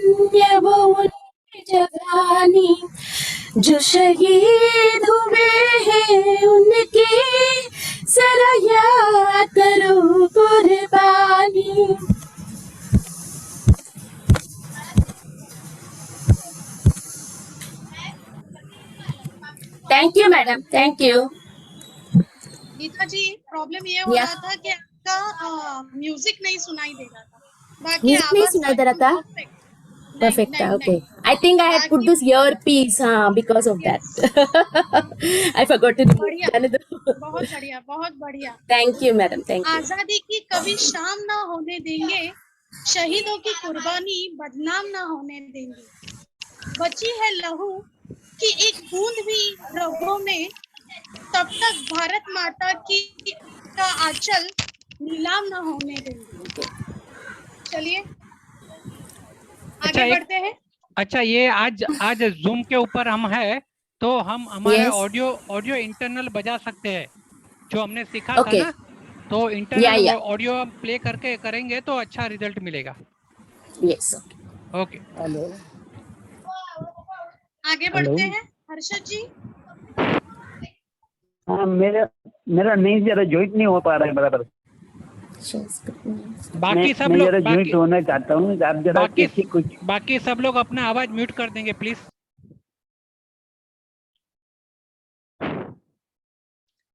पुण्य वो उनकी जवानी, जो शहीद हुए हैं उनके, जरा याद करो कुर्बानी। Thank you madam, thank you. Geeta ji, problem ये हो रहा था कि आपका म्यूजिक नहीं सुनाई दे रहा था, बाकी म्यूजिक नहीं सुनाई दे रहा था। Perfect. Okay. I think I had put this earpiece, because of that. I forgot to remove. बढ़िया, जाने दो। बहुत बढ़िया, बहुत बढ़िया। Thank you, madam. Thank you. आजादी की कभी शाम ना होने देंगे, शहीदों की कुर्बानी बदनाम ना होने देंगे। बची है लहू की एक बूंद भी रगों में, तब तक भारत माता की का आंचल नीलाम ना होने देंगे। चलिए आगे बढ़ते हैं। अच्छा, ये आज जूम के ऊपर हम है, तो हम हमारे ऑडियो इंटरनल बजा सकते हैं, जो हमने सीखा था ना, तो इंटरनल ऑडियो हम प्ले करके करेंगे तो अच्छा रिजल्ट मिलेगा। Yes, okay. हेलो, आगे बढ़ते हैं हर्षद जी। हाँ, मेरा नहीं, जरा ज्वाइंट नहीं हो पा रहा है बराबर। बाकी सब लोग ज्वाइंट होना चाहता हूँ, आप जरा कुछ। बाकी सब लोग अपना आवाज म्यूट कर देंगे प्लीज।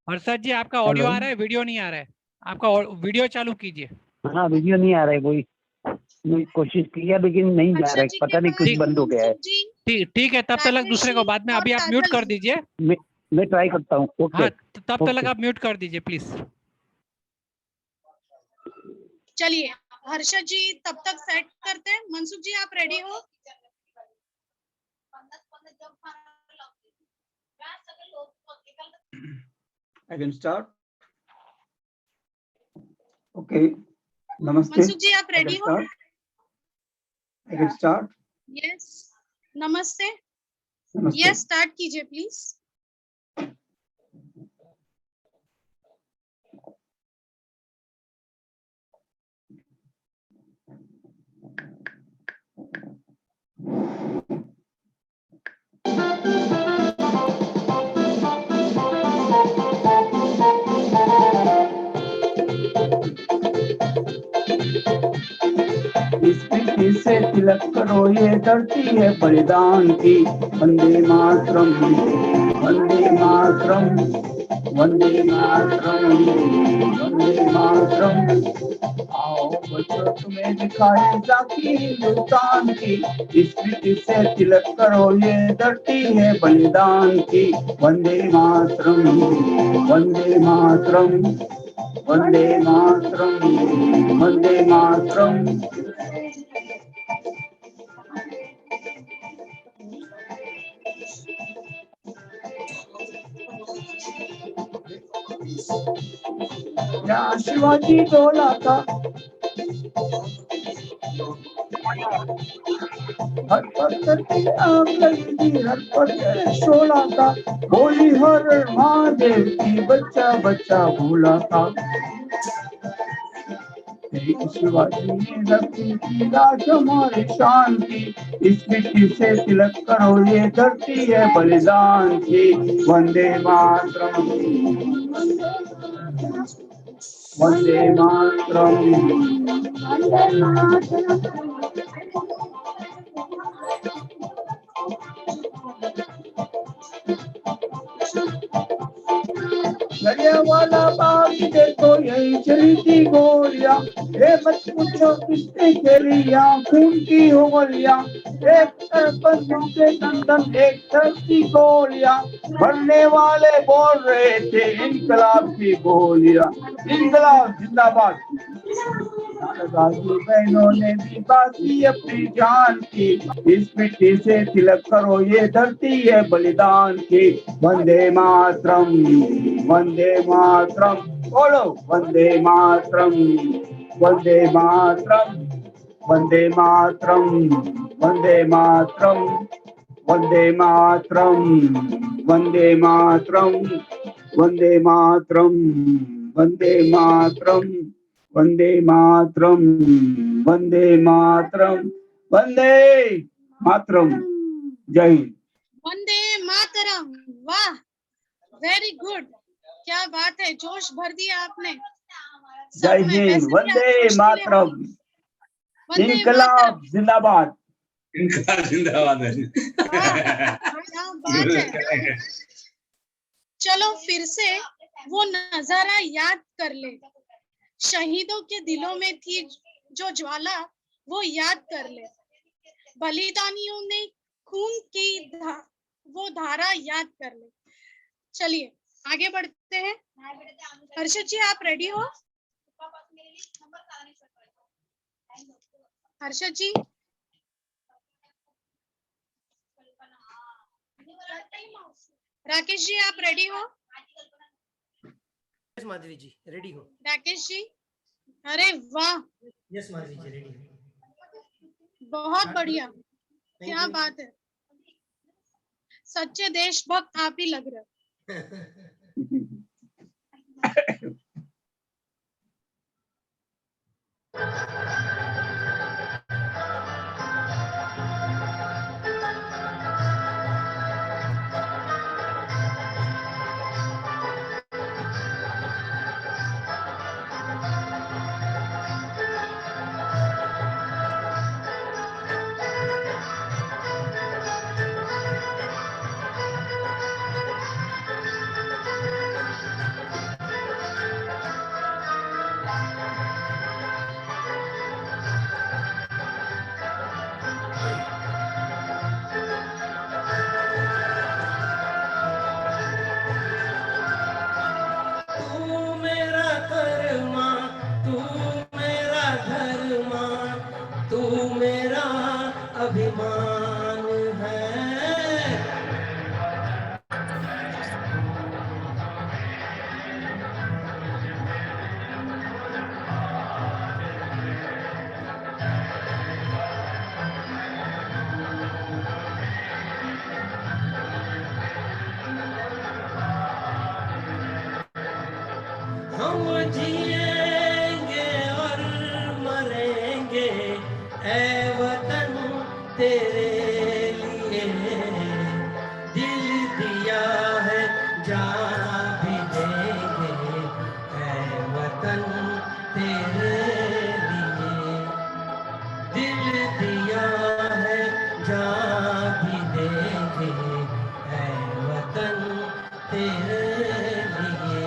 हर्षद जी, आपका ऑडियो आ रहा है, वीडियो नहीं आ रहा है, आपका वीडियो चालू कीजिए। हाँ, वीडियो नहीं आ रहा है, वही मैं कोशिश किया लेकिन नहीं जा रहा है, पता नहीं कुछ बंद हो गया है। ठीक है, तब तक दूसरे को बाद में, अभी आप म्यूट कर दीजिए। मैं ट्राई करता हूँ। ओके। हाँ, तब तक आप म्यूट कर दीजिए प्लीज। चलिए हर्षद जी तब तक सेट करते हैं। मनसुख जी, आप रेडी हो? I can start. Okay. Namaste. Mansukh जी, आप रेडी हो? I can start. यस, नमस्ते। नमस्ते। यस, स्टार्ट कीजिए प्लीज। से तिलक करो, ये धरती है बलिदान की। वंदे मातरम, वंदे मातरम, वंदे मातरम, वंदे मातरम। आओ बच्चों, तुम्हें दिखाए झांकी हिंदुस्तान की। इस मिट्टी से तिलक करो, ये धरती है बलिदान की। वंदे मातरम, वंदे मातरम, वंदे मातरम, वंदे मातरम। शिवाजी डोला था, हर पत्थर की आग लगी, हर पत्थर शोला था। बोली हर महादेव की, बच्चा बच्चा भूला था। शिवाजी ने रखी थी लाश हमारी शान की। इस मिट्टी से तिलक करो, ये धरती है बलिदान की। वंदे मातरम, वंदे मातरम, वंदे मातरम। वाला बाग देखो, यही चली थी गोलियां। ये मत पूछो किसने खेली, यहाँ खून की होलियां। एक तरफ बंदूक के दंदन, एक तरफ की गोलियां। मरने वाले बोल रहे थे इनकलाब की बोलियां। इनकलाब जिंदाबाद। गाजी बहनों ने भी बाकी अपनी जान की। इस मिट्टी से तिलक करो, ये धरती है बलिदान की। वंदे मातरम, वंदे मातरम, बोलो वंदे मातरम, वंदे मातरम, वंदे मातरम, वंदे मातरम, वंदे मातरम, वंदे मातरम, वंदे मातरम, वंदे मातरम, वंदे मातरम, वंदे मातरम, वंदे मातरम। जय हिंद। वंदे मातरम, वाह, वेरी गुड, क्या बात है, जोश भर दिया आपने सब जय में। हिंद। वैसे भी आप वंदे जोश के लिए मातरम। वंदे इनकलाब मातरम, जिंदाबाद। इनका जिंदाबाद है। वाह, क्या बात है। चलो फिर से वो नजारा याद कर ले, शहीदों के दिलों में थी जो ज्वाला, वो याद कर ले, बलिदानियों ने खून की वो धारा याद कर ले। चलिए आगे बढ़ते हैं। हर्षद जी आप रेडी हो? हर्षद जी, राकेश जी आप रेडी हो? यस माधवी जी रेडी हो। राकेश जी, अरे वाह, यस माधवी जी रेडी हो। बहुत बढ़िया, क्या बात है, सच्चे देशभक्त आप ही लग रहे हो। अभिमान है। हम जिएंगे और मरेंगे ऐ वतन तेरे लिए, दिल दिया है जान भी देंगे ऐ वतन तेरे लिए, दिल दिया है जान भी देंगे ऐ वतन तेरे लिए।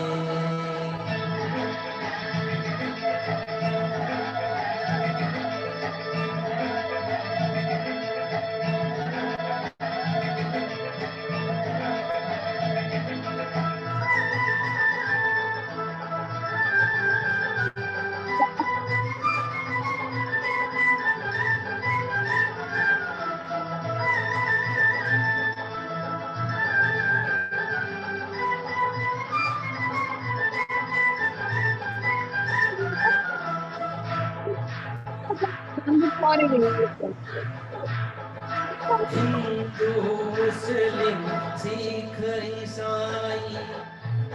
हिंदू मुस्लिम सिख ईसाई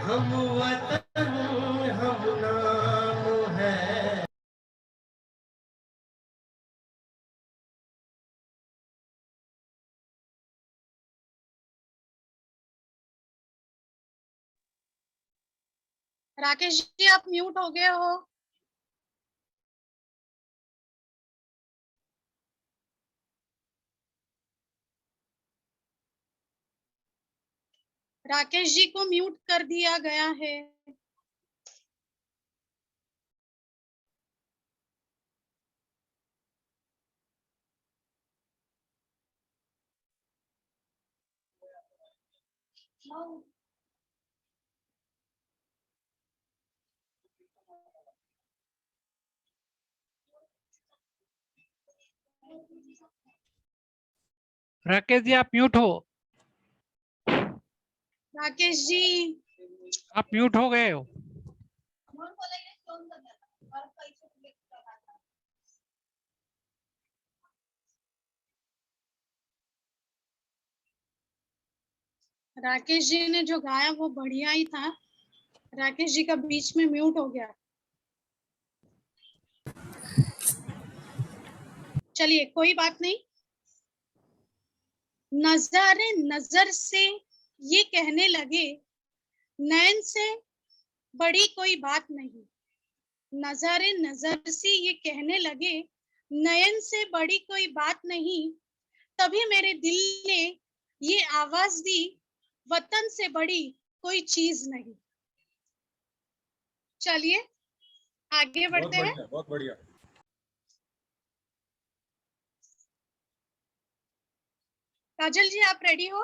हम वतन हम नाम है। राकेश जी आप म्यूट हो गए हो। राकेश जी को म्यूट कर दिया गया है। राकेश जी आप म्यूट हो। राकेश जी आप म्यूट हो गए हो। राकेश जी ने जो गाया वो बढ़िया ही था, राकेश जी का बीच में म्यूट हो गया। चलिए कोई बात नहीं। नजारे नजर से ये कहने लगे, नैन से बड़ी कोई बात नहीं। नजारे नजर से ये कहने लगे, नयन से बड़ी कोई बात नहीं। तभी मेरे दिल ने ये आवाज दी, वतन से बड़ी कोई चीज नहीं। चलिए आगे बढ़ते हैं। बहुत बढ़िया। काजल जी आप रेडी हो?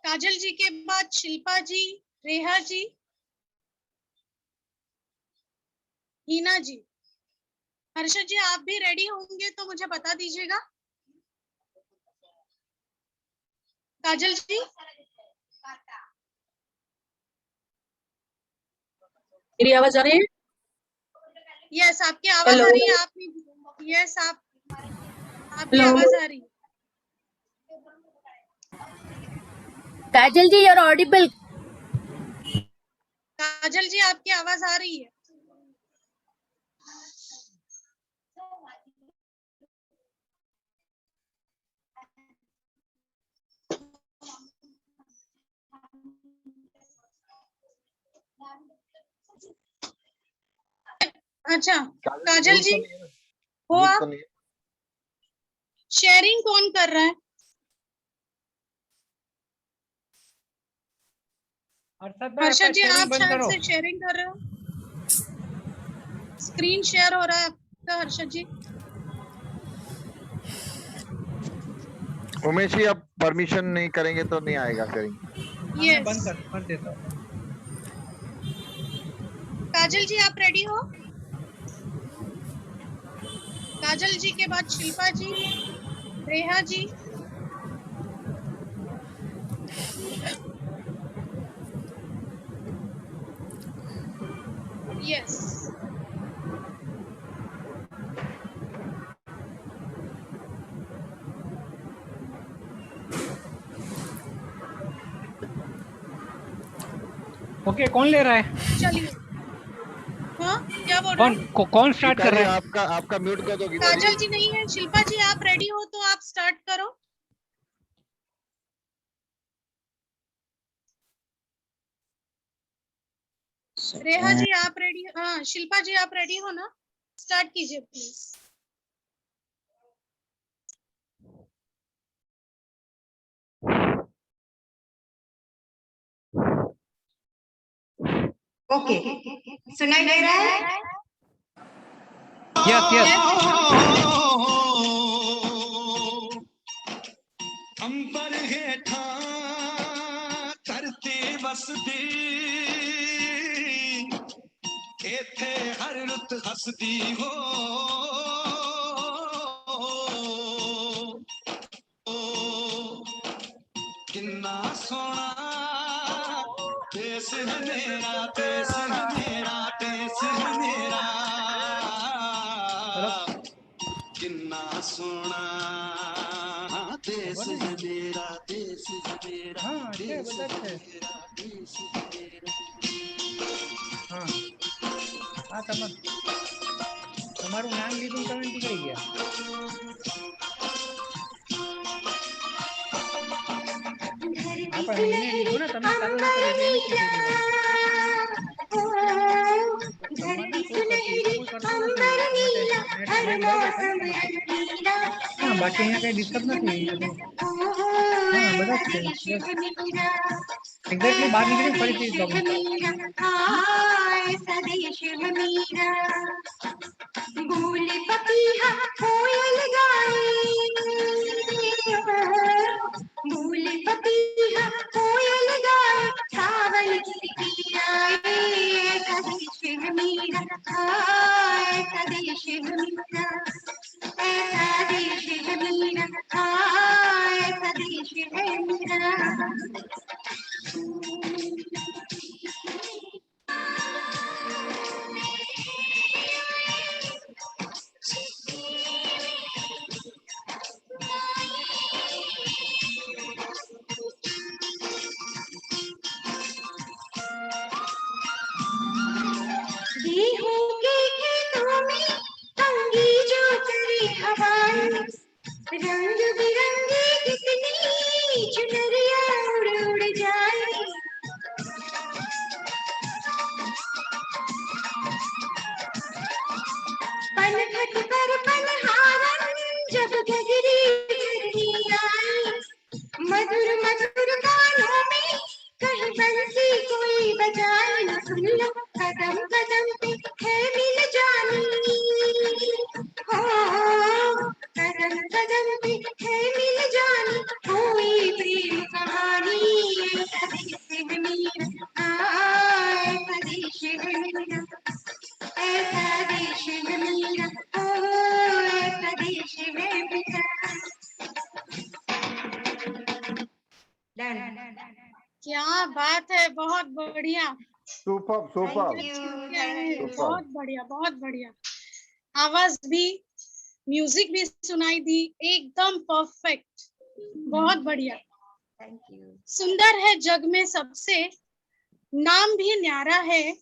काजल जी के बाद शिल्पा जी, रेहा जी, हीना जी। हर्षद जी आप भी रेडी होंगे तो मुझे बता दीजिएगा। काजल जी मेरी आवाज आ रही है? यस आपकी आवाज आ रही है। आप यस आपकी आवाज आ रही है। काजल जी, you're audible. काजल जी आपकी आवाज आ रही है। अच्छा काजल जी हो आप? शेयरिंग कौन कर रहा है? हर्षद जी आप शायद से शेयरिंग कर रहे हो। स्क्रीन शेयर हो रहा है आपका हर्षद जी। उमेश जी आप परमिशन नहीं करेंगे तो नहीं आएगा शेयरिंग। यस बंद कर देता हूं। काजल जी आप रेडी हो? काजल जी के बाद शिल्पा जी, रेहा जी, यस ओके कौन ले रहा है? चलिए। हाँ क्या बोल रहे हो? कौन स्टार्ट कर रहा है? आपका म्यूट कर दो। काजल जी नहीं है। शिल्पा जी आप रेडी हो तो आप स्टार्ट करो। रेहा जी आप रेडी? हाँ शिल्पा जी आप रेडी हो ना? स्टार्ट कीजिए प्लीज। ओके सुनाई दे रहा है? Yes yes. अंबर हेठा करते बसदी इथे हर रुत हसदी हो किन्ना सोना देश है मेरा, देश है मेरा, देश है मेरा, किन्ना सोना देश है मेरा, देश है मेरा, देश है मेरा, देश है मेरा। હા તમારું નામ લીધું તમે નીકળી ગયા. આપણે એને લીધું ને તમે ચાલુ ના કરી એટલે એને કીધું. હા બાકી અહીંયા કઈ ડિસ્ટર્બ નથી. હા બધા જ છે. એક્ઝેક્ટલી બહાર નીકળી ફરીથી भूल पपीहा कोयल गाए, भूल पपीहा कोयल गाए, सावन गिरगिराए, ऐसा देश है मेरा, ऐसा देश है मेरा, ऐसा देश है मेरा, ऐसा देश है मेरा। पनघट पर पनहारन जब गगरी गरनी आई, मधुर मधुर गानों में कहीं बंसी कोई बजाए, सुन लो कदम कदम पे है मिल जानी, हो कदम कदम पे है मिल जानी, कोई प्रेम कहानी ऐसा देश है मेरा, ऐसा देश है मेरा, ऐसा देश है मेरा, ऐसा देश है मेरा। क्या बात है, बहुत बढ़िया। सुपर सुपर बहुत बढ़िया, बहुत बढ़िया। आवाज भी, म्यूजिक भी सुनाई दी, एकदम परफेक्ट, बहुत बढ़िया। Thank you. सुंदर है जग में सबसे, नाम भी न्यारा है,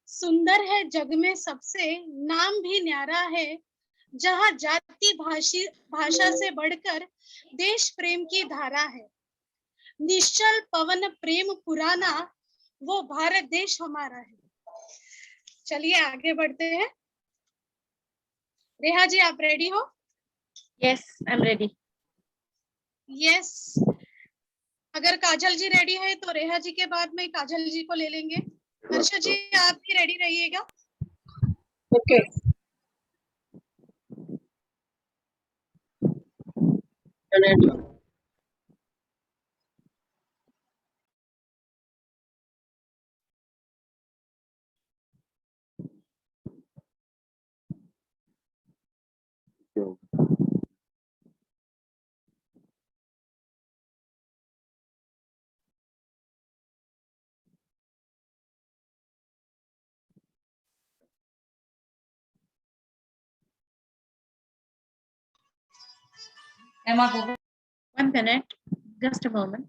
सुंदर है जग में सबसे, नाम भी न्यारा है, जहाँ जाति भाषा से बढ़कर देश प्रेम की धारा है, निश्चल पवन प्रेम पुराना, वो भारत देश हमारा है। चलिए आगे बढ़ते हैं। रेहा जी, आप रेडी हो? Yes, I'm ready. यस। अगर काजल जी रेडी है तो रेहा जी के बाद में काजल जी को ले लेंगे। हर्षा जी, आप भी रेडी रहिएगा। Okay. Emma, 1 minute, just a moment.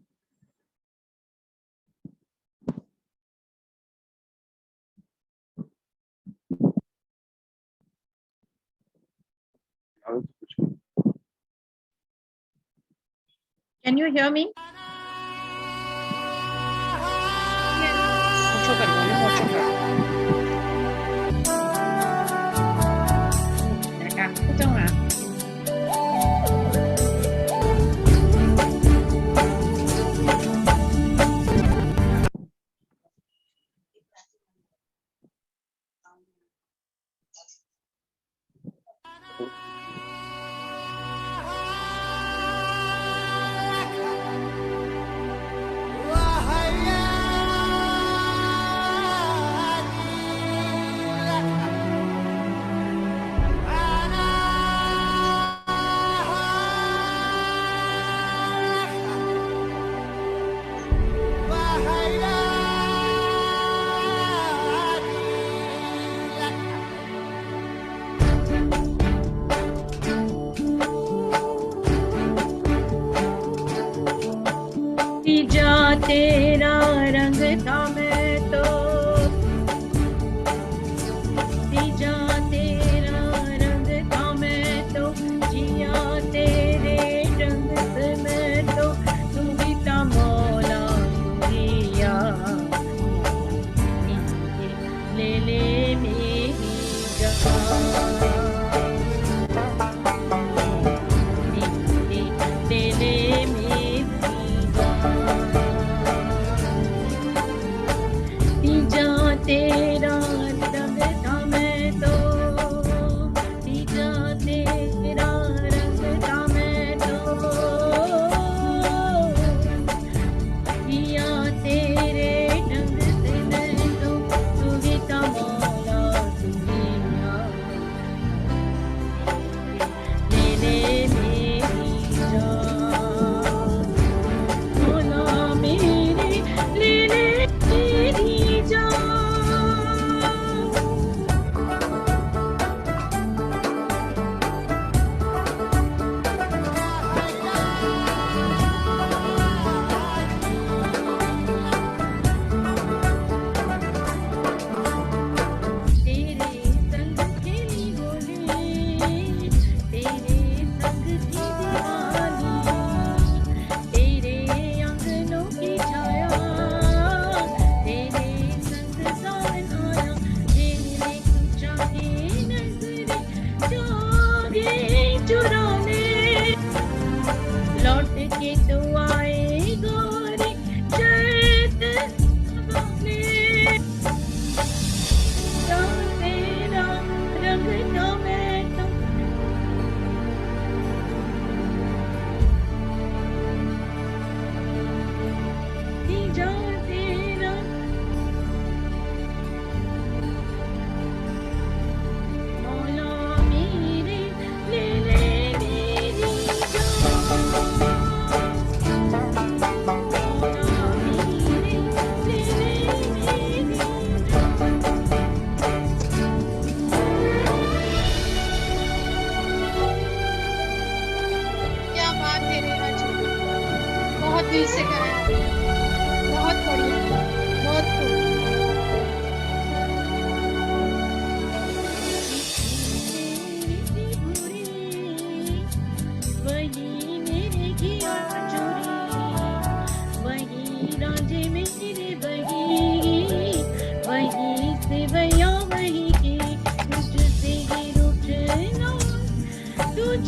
Can you hear me? मुझे कर बोलो, मुझे कर। तेरा रंग था मैं तो, तीजा तेरा रंग था मैं तो, जिया तेरे रंग से मैं तो, तू ही था मौला जिया, ले ले मेरी जान, ले ले मेरी तेरा रंग था मैं तो, तीजा तेरा रंग था मैं तो, जिया तेरे रंग से मैं तो, तू ही था मौला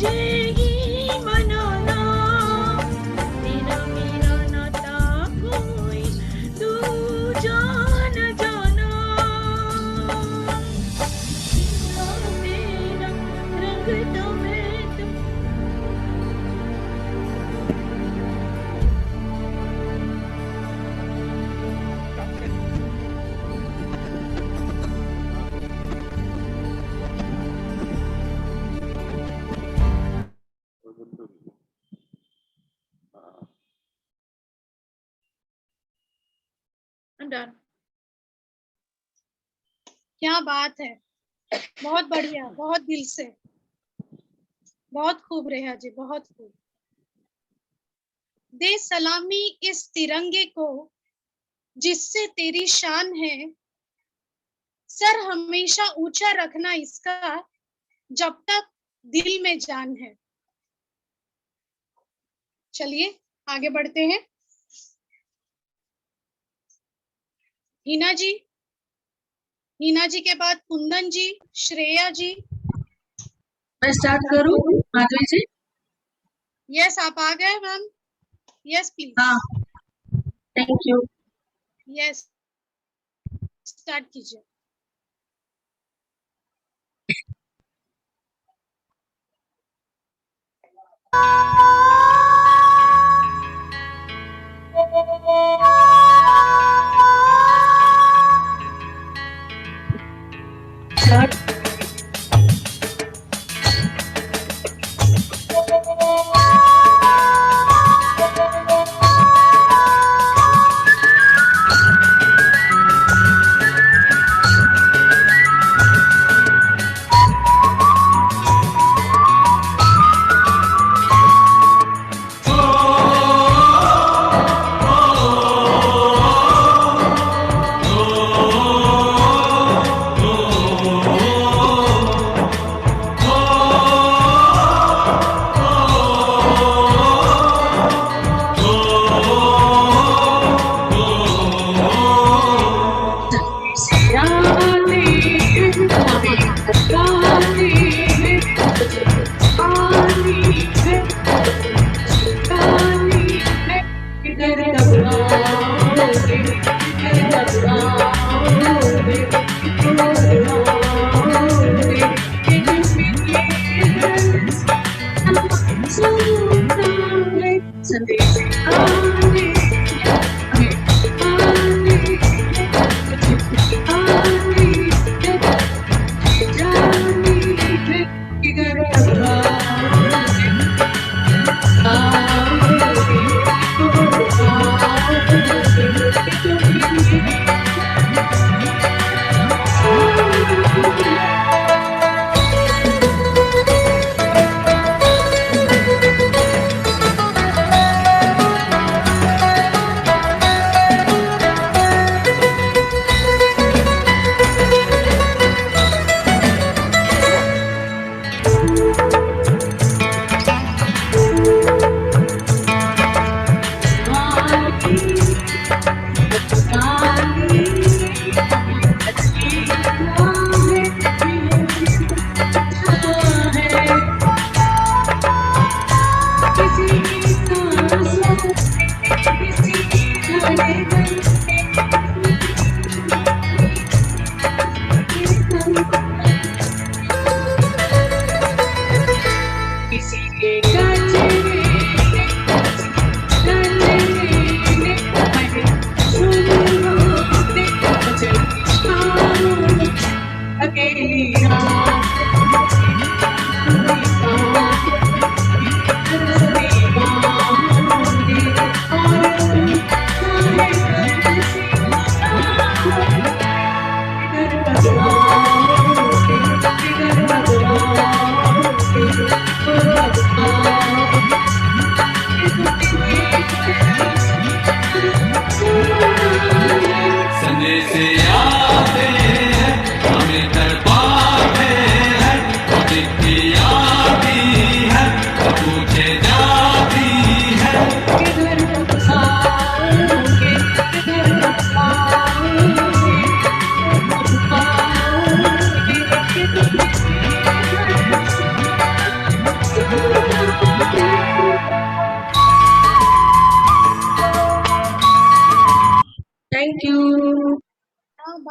तुझे ही मनाना, तेरा मेरा नाता कोई तू जान जाना, मेरा रंग तो मैं तू। डन। क्या बात है, बहुत बढ़िया, बहुत दिल से, बहुत खूब रेहा जी, बहुत खूब। दे सलामी इस तिरंगे को जिससे तेरी शान है, सर हमेशा ऊंचा रखना इसका जब तक दिल में जान है। चलिए आगे बढ़ते हैं। हिना जी, हिना जी के बाद कुंदन जी, श्रेया जी। मैं स्टार्ट करूं माधवी जी? यस आप आ गए मैम, यस प्लीज। हाँ, थैंक यू। यस स्टार्ट कीजिए। स्टार्ट।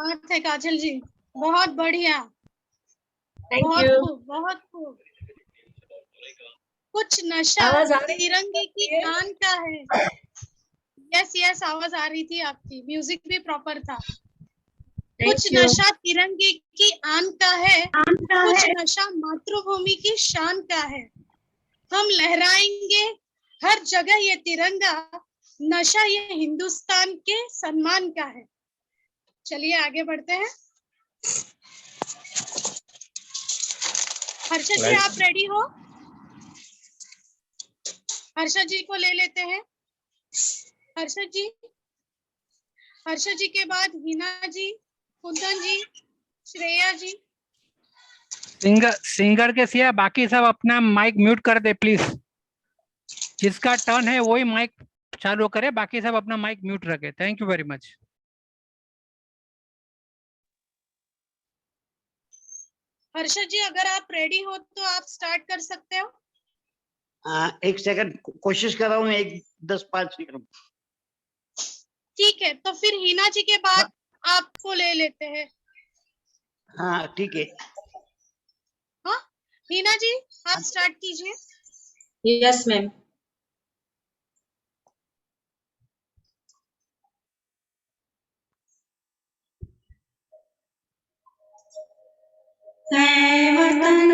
बात है काजल जी, बहुत बढ़िया, थैंक बहुत यू। खूब, बहुत खूब। कुछ नशा आवाज आ रही तिरंगे की है? आन का है। यस यस, आवाज आ रही थी आपकी, म्यूजिक भी प्रॉपर था। कुछ थैंक यू। नशा तिरंगे की आन का है, का कुछ है नशा मातृभूमि की शान का है। हम लहराएंगे हर जगह ये तिरंगा, नशा ये हिंदुस्तान के सम्मान का है। चलिए आगे बढ़ते हैं। हर्षद जी आप रेडी हो? हर्षद जी को ले लेते हैं। हर्षद जी के बाद हिना जी, कुंदन जी, श्रेया जी। सिंगर के सिवा बाकी सब अपना माइक म्यूट कर दे प्लीज। जिसका टर्न है वही माइक चालू करे, बाकी सब अपना माइक म्यूट रखे। Thank you very much. Harshad ji अगर आप रेडी हो तो आप स्टार्ट कर सकते हो। एक सेकंड कोशिश कर रहा हूँ, 10-5 सेकंड। ठीक है, तो फिर हिना जी के बाद आपको ले लेते हैं। हाँ ठीक है। हाँ हिना जी आप स्टार्ट कीजिए। Yes ma'am. है वतन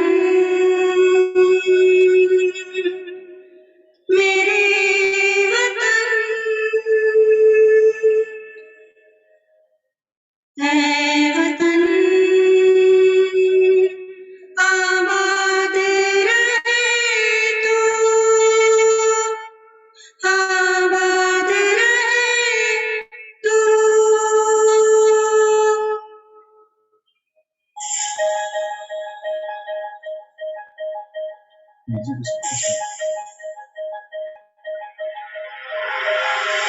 मेरे वतन, है वतन आबाद रहे तू, आबाद रहे तू।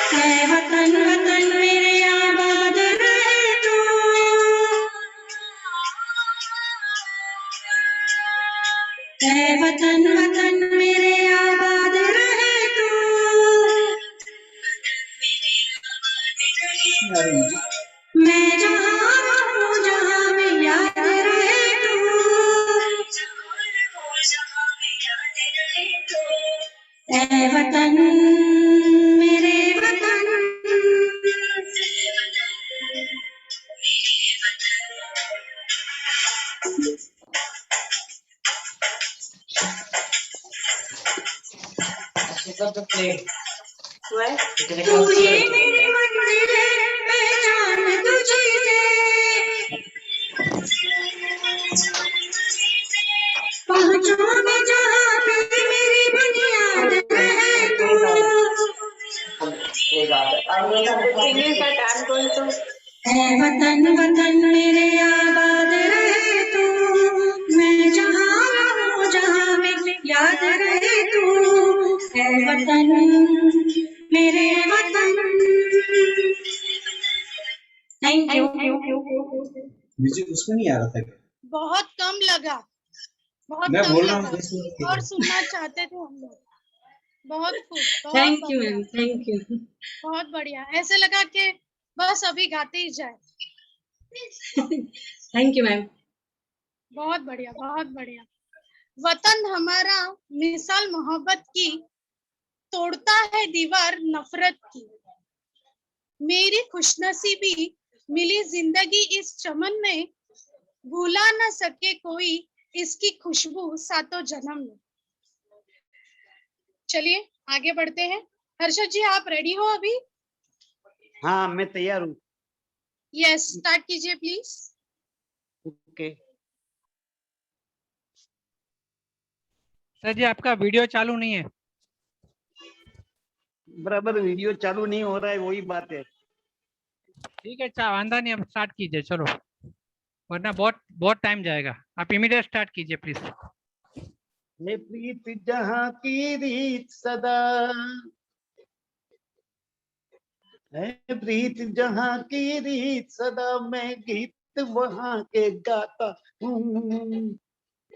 है वतन वतन मेरे आबाद रहे तू, है वतन वतन मेरे आबाद रहे तू। मैं जहाँ हूँ जहाँ में याद रहे तू, है वतन मेरे वतन। तू ही मेरी मंजिल है, पहचान तुझी से, पहुँचूं मैं जहाँ पे मेरी बुनियाद रहे तू। है वतन वतन मेरे आबाद रहे तू, मैं जहाँ रहूं जहाँ में याद रहे तू, है वतन मेरे वतन। Thank you. म्यूजिक उसमें नहीं आ रहा था। बहुत कम लगा, बहुत मैं कम बोल रहा लगा, हूँ और सुनना चाहते थे हम लोग। बहुत खूब, बहुत थैंक यू बढ़िया, मैम, थैंक यू। बहुत बढ़िया। ऐसे लगा कि बस अभी गाते ही जाए। Thank you ma'am. बहुत बढ़िया, बहुत बढ़िया। वतन हमारा मिसाल मोहब्बत की, तोड़ता है दीवार नफरत की। मेरी खुशनसीबी मिली जिंदगी इस चमन में, भूला न सके कोई इसकी खुशबू सातों जन्म में। चलिए आगे बढ़ते हैं। हर्षद जी आप रेडी हो अभी? हाँ मैं तैयार हूँ। यस स्टार्ट कीजिए प्लीज। ओके सर जी आपका वीडियो चालू नहीं है। बराबर वीडियो चालू नहीं हो रहा है, वही बात है। ठीक है, अच्छा वांदा नहीं, अब स्टार्ट कीजिए चलो, वरना बहुत बहुत टाइम जाएगा। आप इमीडिएट स्टार्ट कीजिए प्लीज। है प्रीत जहाँ की रीत सदा, है प्रीत जहाँ की रीत सदा, मैं गीत वहाँ के गाता हूँ।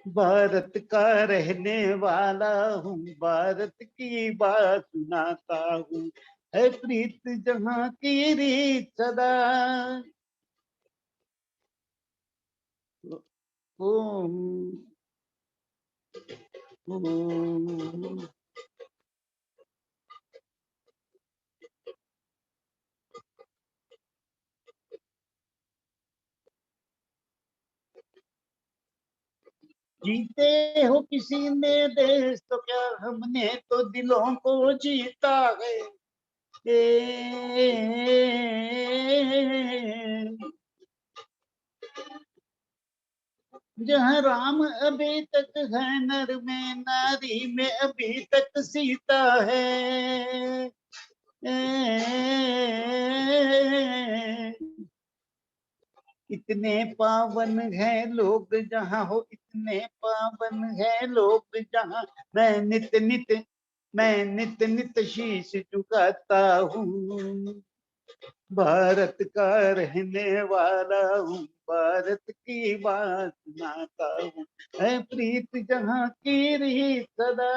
भारत का रहने वाला हूँ, भारत की बात सुनाता हूँ। है प्रीत जहाँ की रीत सदा, ओम ओम। जीते हो किसी ने देश तो क्या हमने तो दिलों को जीता है। जहाँ राम अभी तक है नर में, नारी में अभी तक सीता है। इतने पावन है लोग जहाँ हो, इतने पावन है लोग जहाँ, मैं नित नित शीश झुकाता हूँ। भारत का रहने वाला हूँ, भारत की बात सुनाता हूँ, है प्रीत जहाँ की रही सदा।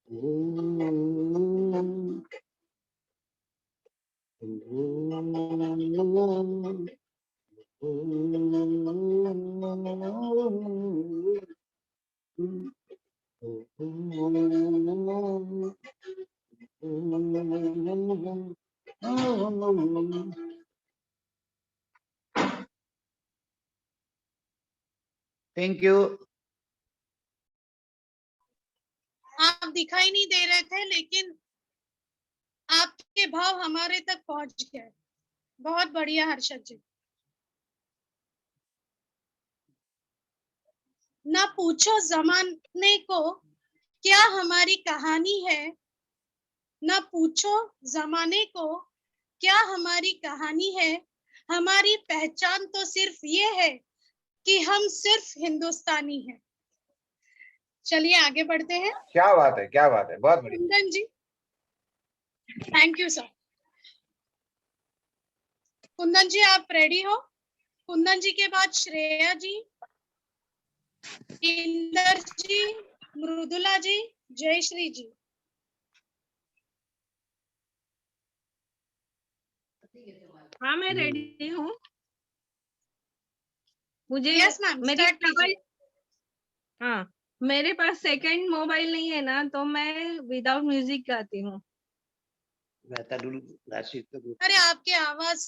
ओम थैंक यू। आप दिखाई नहीं दे रहे थे, लेकिन आपके भाव हमारे तक पहुंच गए। बहुत बढ़िया हर्षद जी। ना पूछो जमाने को क्या हमारी कहानी है, ना पूछो जमाने को क्या हमारी कहानी है। हमारी पहचान तो सिर्फ ये है कि हम सिर्फ हिंदुस्तानी हैं। चलिए आगे बढ़ते हैं। क्या बात है, क्या बात है, बहुत बढ़िया। कुंदन जी, थैंक यू सर। कुंदन जी आप रेडी हो? कुंदन जी के बाद श्रेया जी, इंदर जी, मृदुला जी, जयश्री जी। हाँ मैं रेडी हूँ। मुझे यस मैम, मेरी स्टार्ट कीजिए। हाँ, मेरे पास सेकंड मोबाइल नहीं है ना, तो मैं विदाउट म्यूजिक गाती हूँ। अरे आपकी आवाज,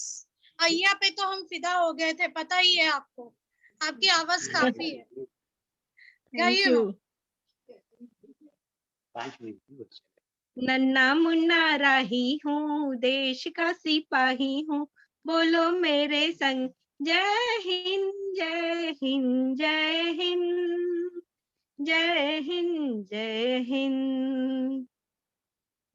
अय्या पे तो हम फिदा हो गए थे, पता ही है आपको। आपकी आवाज काफी है। Thank you. नन्ना मुन्ना राही हूँ, देश का सिपाही हूँ, बोलो मेरे संग जय हिंद जय हिंद जय हिंद जय हिंद जय हिंद।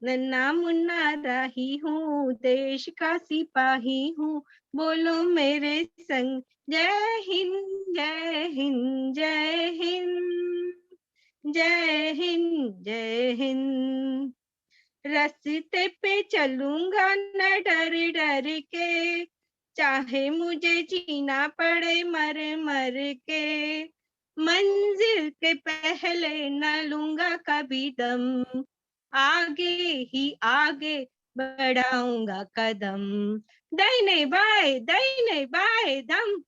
नन्ना मुन्ना राही हूँ, देश का सिपाही हूँ, बोलो मेरे संग जय हिंद जय हिंद जय हिंद जय हिंद जय हिंद। रास्ते पे चलूंगा न डर डर के, चाहे मुझे जीना पड़े मर मर के, मंजिल के पहले न लूंगा कभी दम, आगे ही आगे बढ़ाऊंगा कदम, दाहिने बाएं दम।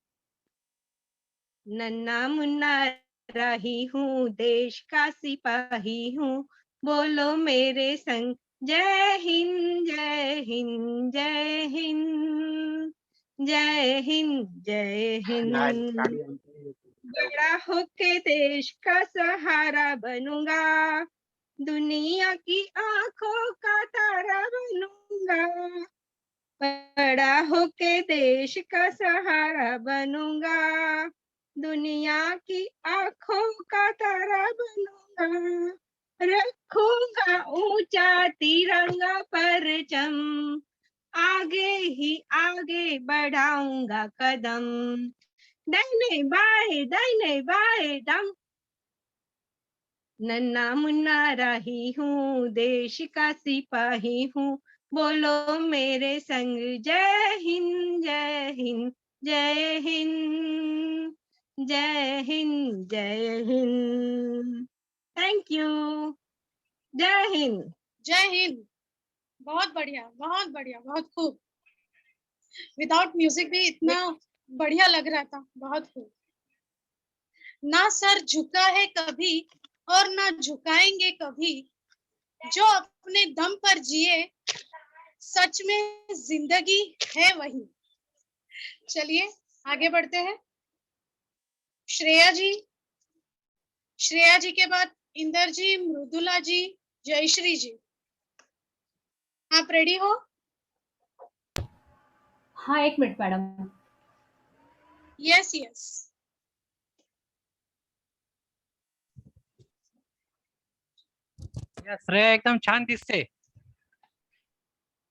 नन्ना मुन्ना राही हूँ, देश का सिपाही हूँ, बोलो मेरे संग जय हिंद जय हिंद जय हिंद जय हिंद जय हिंद। बड़ा होके देश का सहारा बनूंगा, दुनिया की आंखों का तारा बनूंगा। बड़ा होके देश का सहारा बनूंगा, दुनिया की आंखों का तारा बनूंगा। रखूंगा ऊंचा तिरंगा परचम, आगे ही आगे बढ़ाऊंगा कदम, दाहिने बाएं दम। नन्ना मुन्ना राही हूँ, देश का सिपाही हूँ, बोलो मेरे संग जय हिंद जय हिंद जय हिंद जय हिंद जय हिंद। Thank you. जय हिंद। जय हिंद। बहुत बढ़िया, बहुत बढ़िया, बहुत खूब। विदाउट म्यूजिक भी इतना बढ़िया लग रहा था, बहुत खूब। ना सर झुका है कभी और ना झुकाएंगे कभी, जो अपने दम पर जिए सच में जिंदगी है वही। चलिए आगे बढ़ते हैं। श्रेया जी, श्रेया जी के बाद इंदर जी, मृदुला जी, जयश्री जी, आप रेडी हो? हाँ, 1 minute madam. Yes yes. Shreya एकदम छान दिसते,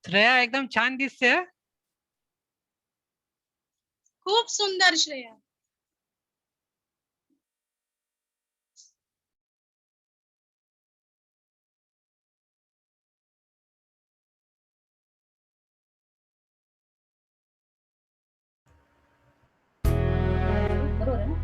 श्रेया एकदम छान दिसते। खूब सुंदर श्रेया। बरोबर आहे ना?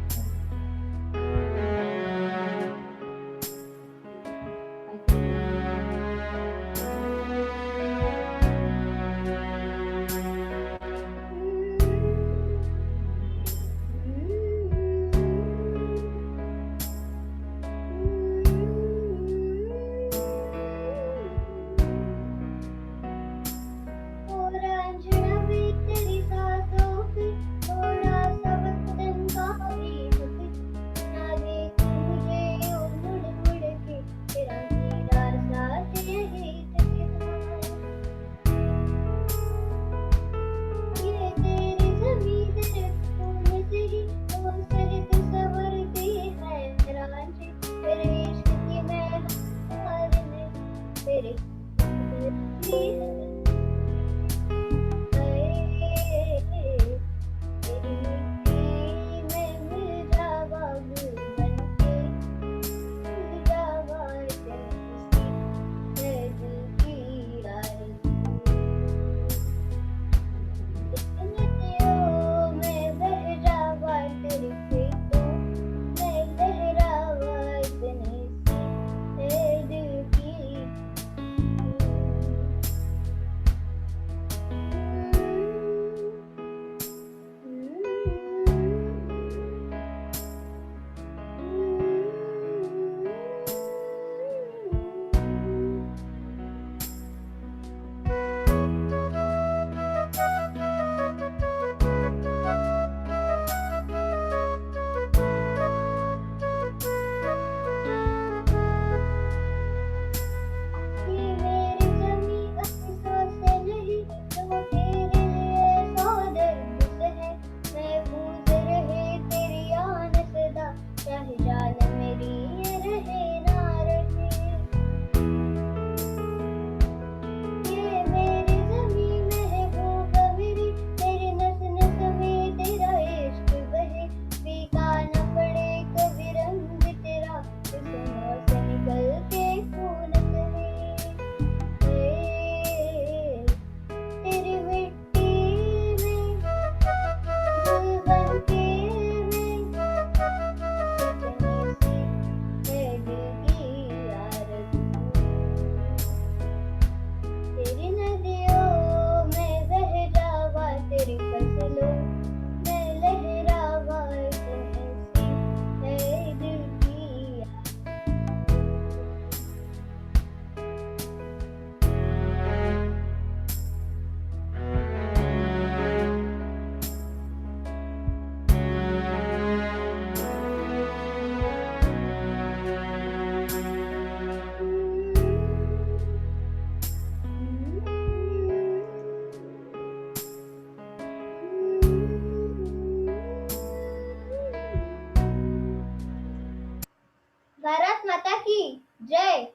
भारत माता की जय।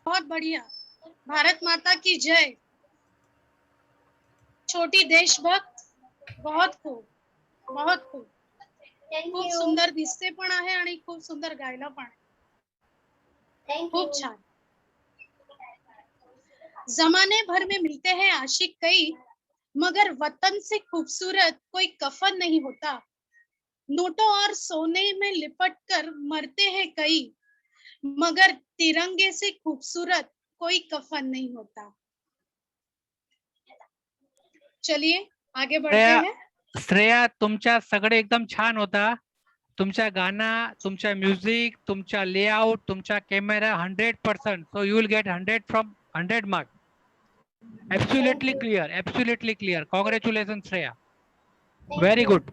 बहुत बढ़िया, भारत माता की जय। छोटी देशभक्त, बहुत खूप, बहुत खूप. खूप सुंदर दिसते पण आहे आणि खूप सुंदर गायला पण आहे. खूप छान. जमाने भर में मिलते हैं आशिक कई, मगर वतन से खूबसूरत कोई कफन नहीं होता। नोटों और सोने में लिपट कर मरते हैं कई, मगर तिरंगे से खूबसूरत कोई कफन नहीं होता। चलिए आगे बढ़ते हैं। श्रेया, तुमच्या सगळे एकदम छान होता. तुमचा गाना, तुमचा म्युझिक, तुमचा लेआउट, तुमचा camera 100%. So you will get 100 from 100 marks. Absolutely clear. Absolutely clear. Congratulations, Shreya. Very good.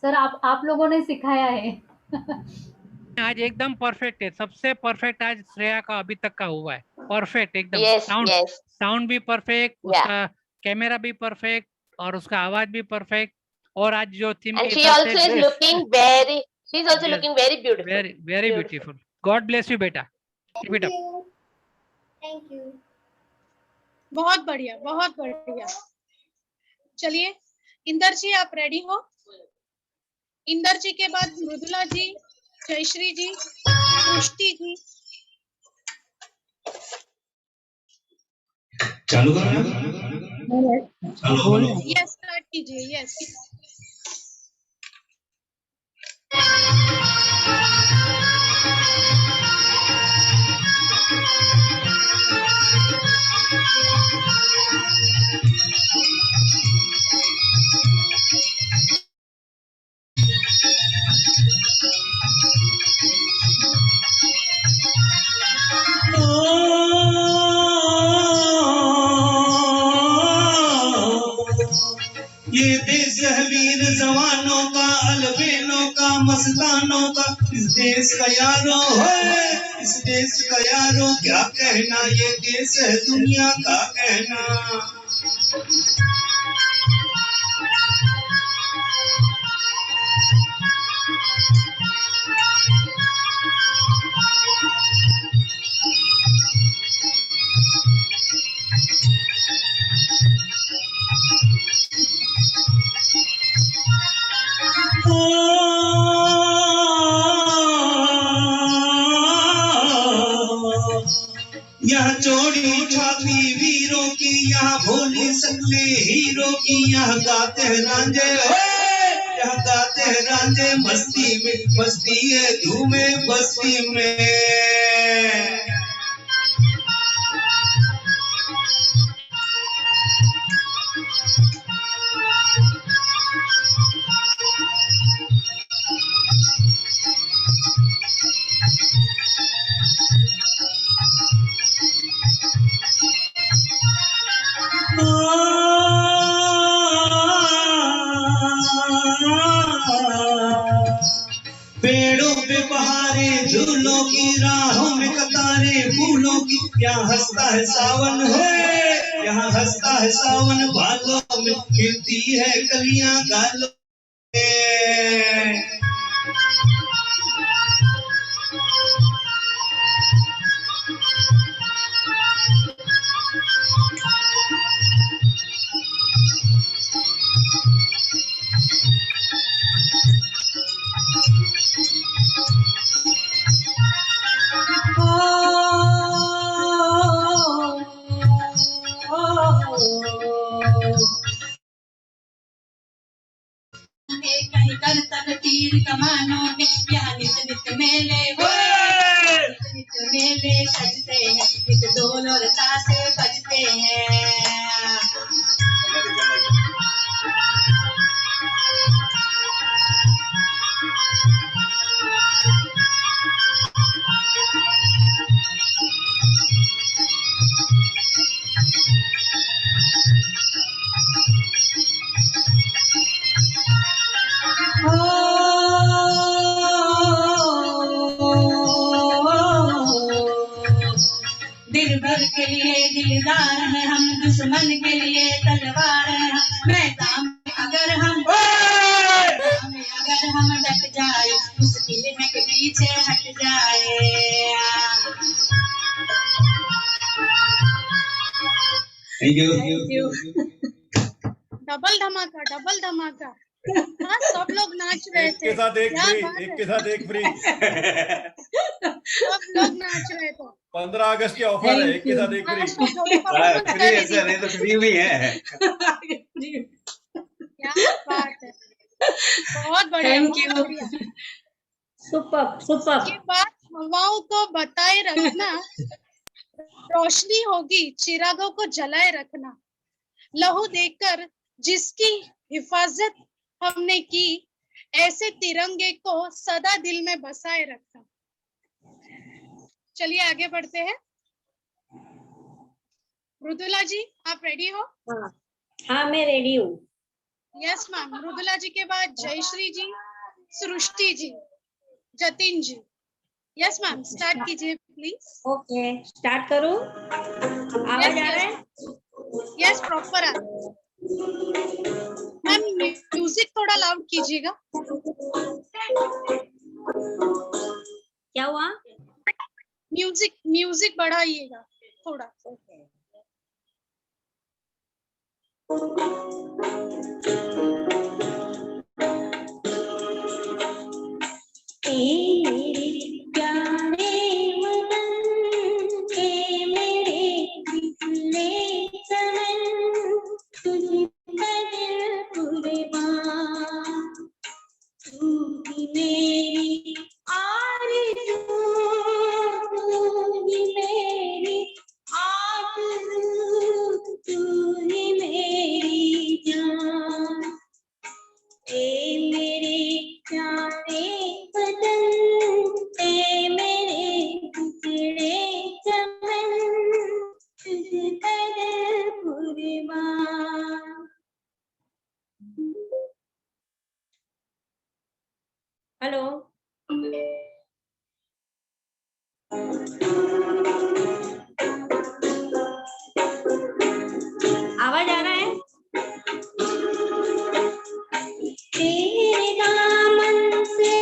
Sir आप लोगों ने सिखाया है। आज एकदम परफेक्ट है. सबसे परफेक्ट आज श्रेया का अभी तक का हुआ है. परफेक्ट एकदम. Yes, sound yes. साउंड भी परफेक्ट, उसका कैमरा भी परफेक्ट और उसका आवाज भी परफेक्ट. और आज जो theme And she also is looking very. She's also looking very beautiful. very beautiful. God bless you, बेटा. Keep it up. Thank you. बहुत बढ़िया, बहुत बढ़िया। चलिए इंदर जी, आप रेडी हो? इंदर जी के बाद मृदुला जी, जयश्री जी, पुष्टि जी। चालू करो। यस, स्टार्ट कीजिए। यस। ये देश है वीर जवानों का, अलबेलों का, मस्तानों का, इस देश का यारो है, इस देश का यारो क्या कहना, ये देश है दुनिया का कहना। यहाँ चोरी छाती वीरों की, यहाँ भोली सकले हीरो की, यहाँ गाते हैं रांझे, यहाँ गाते हैं रांझे मस्ती में, मस्ती है धूमे बस्ती में। पेड़ों पे बहारे झूलों की, राहों में कतारे फूलों की, यहाँ हंसता है सावन है, यहाँ हंसता है सावन, बालों में खिलती है कलियां गालों में। कहीं करतब तीर कमानों में, यहाँ नित नित मेले हो, नित नित मेले सजते हैं, नित ढोल और ताशे बजते हैं। दिल भर के लिए दिलदार हैं हम, दुश्मन के लिए तलवार हैं हम, मैदान में अगर हम डट जाए, मुश्किल है कि पीछे हट जाए। Thank you. डबल धमाका, डबल धमाका। हाँ, सब लोग नाच रहे थे। एक के साथ एक फ्री, एक के साथ एक फ्री। सब लोग नाच रहे थे। 15 अगस्त के ऑफर है, एक के साथ एक फ्री। फ्री है सर, ये तो फ्री भी है। क्या बात है, बहुत बढ़िया। Thank you. Super super. ये बात हवाओं को बताए रखना, रोशनी होगी चिरागों को जलाए रखना। लहू देकर जिसकी हिफाजत हमने की, ऐसे तिरंगे को सदा दिल में बसाए रखा। चलिए आगे बढ़ते हैं। मृदुला जी आप रेडी हो? हाँ मैं रेडी हूँ। Yes ma'am. मृदुला जी के बाद जयश्री जी, सृष्टि जी, जतिन जी। यस मैम स्टार्ट कीजिए प्लीज। ओके स्टार्ट करूँ? आवाज आ रहा है? यस प्रॉपर आ रहा है। मैम म्यूजिक थोड़ा लाउड कीजिएगा। क्या हुआ? म्यूजिक बढ़ाइएगा थोड़ा। हेलो आवाज आ रहा है? तेरे दामन से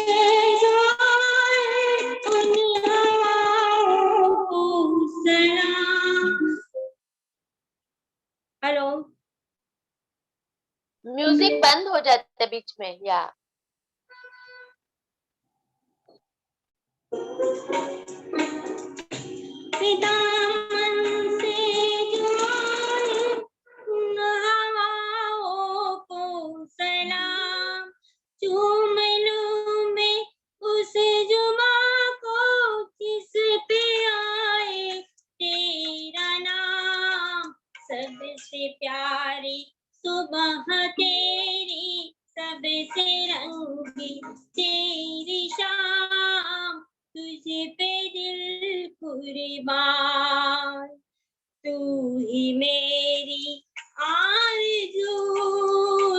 जो उन हवाओं को सलाम। हेलो म्यूजिक बंद हो जाता है बीच में या दामन से जो उन हवाओं को सलाम, चूम लूं मैं उस जुमा को जिस पे आए तेरा नाम। सबसे प्यारी सुबह तेरी, सबसे रंगी तेरी शाम, तुझे पे दिल कुर्बान। तू ही मेरी आरज़ू,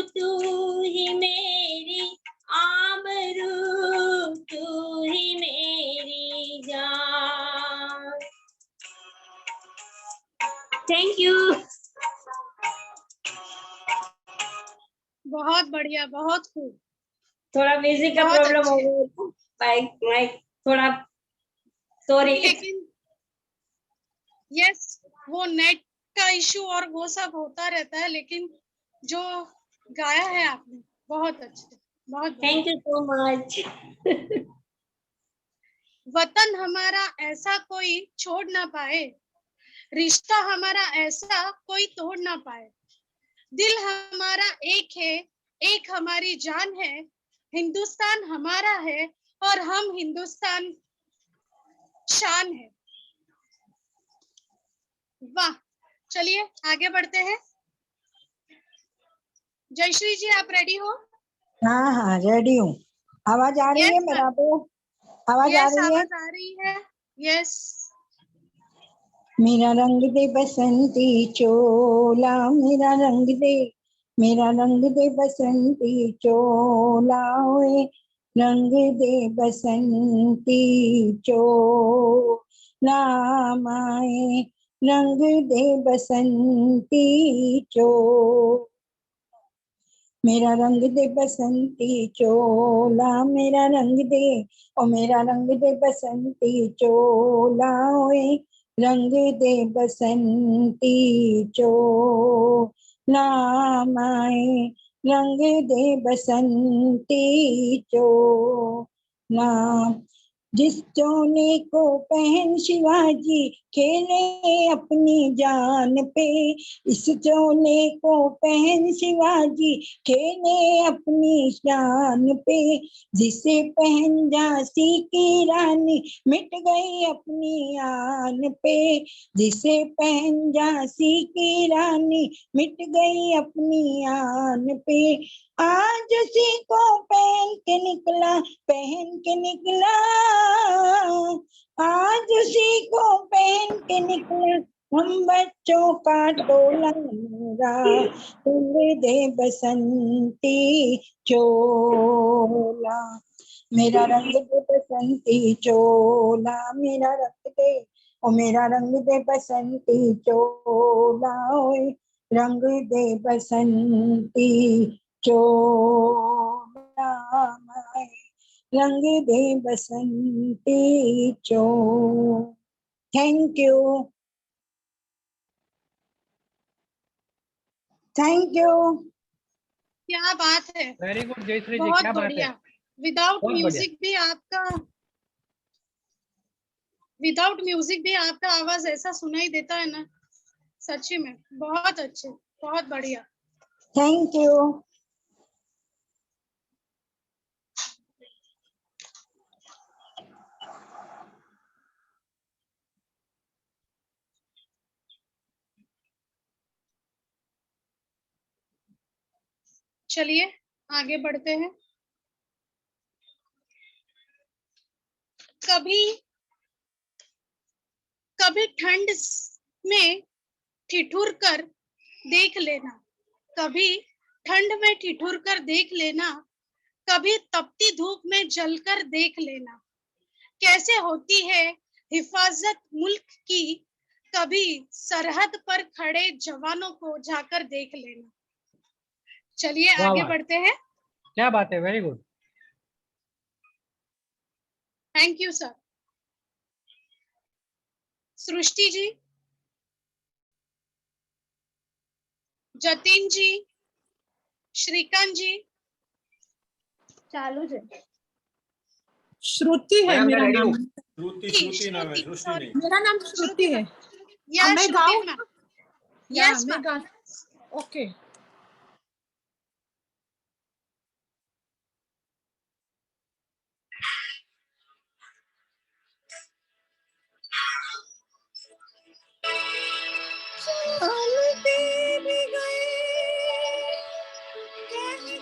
तू ही मेरी आबरू, तू ही मेरी जान। Thank you. बहुत बढ़िया, बहुत खूब। थोड़ा म्यूजिक का प्रॉब्लम हो गया, माइक थोड़ा सॉरी। लेकिन यस वो नेट का इशू और वो सब होता रहता है, लेकिन जो गाया है आपने बहुत अच्छे, बहुत थैंक यू सो मच। वतन हमारा ऐसा कोई छोड़ ना पाए, रिश्ता हमारा ऐसा कोई तोड़ ना पाए, दिल हमारा एक है, एक हमारी जान है, हिंदुस्तान हमारा है और हम हिंदुस्तान शान है। वाह, चलिए आगे बढ़ते हैं। जयश्री जी आप रेडी हो? हाँ हाँ रेडी हूँ। आवाज आ रही है मेरा? तो आवाज आ रही है? आवाज आ रही है। यस। मेरा रंग दे बसंती चोला, मेरा रंग दे, मेरा रंग दे बसंती चोला, ओए रंग दे बसंती चोला माए, रंग दे बसंती चोला। मेरा रंग दे बसंती चोला, मेरा रंग दे, ओ मेरा रंग दे बसंती चोला, ओए रंग दे बसंती चोला माए, रंग दे बसंती चोला। जिस चोले को पहन शिवाजी खेले अपनी जान पे, इस चोले को पहन शिवाजी खेले अपनी शान पे, जिसे पहन झांसी की रानी मिट गई अपनी आन पे, जिसे पहन झांसी की रानी मिट गई अपनी आन पे, आज उसी को पहन के निकला, आज उसी को पहन के निकला, हम बच्चों का टोला मेरा, तुम दे बसंती चोला, मेरा रंग दे बसंती चोला, मेरा रंग दे, ओ मेरा रंग दे बसंती चोला, ओए रंग दे बसंती चोला, माए रंग दे बसंती चो। Thank you, thank you. क्या बात है, वेरी गुड जयश्री जी, बहुत क्या बात है, बढ़िया। विदाउट बहुत म्यूजिक भी आपका, विदाउट म्यूजिक भी आपका आवाज ऐसा सुनाई देता है ना, सच्ची में बहुत अच्छे, बहुत बढ़िया। Thank you. चलिए आगे बढ़ते हैं। कभी कभी ठंड में ठिठुर कर देख लेना, कभी ठंड में ठिठुर कर देख लेना, कभी तपती धूप में जलकर देख लेना, कैसे होती है हिफाजत मुल्क की, कभी सरहद पर खड़े जवानों को जाकर देख लेना। चलिए वाह आगे वाह, बढ़ते हैं। क्या बात है, very good. Thank you sir. Srishti ji, Jatin ji, Shrikant ji, चालू है। श्रुति है मैम, मैं मेरा रेडी नाम। हूँ। श्रुति नाम है, सृष्टि नहीं। मेरा नाम श्रुति है। या मैं श्रुति गाऊं? मैम। या यस मैं मैम। गा, ओके। चलते भी गए, कहते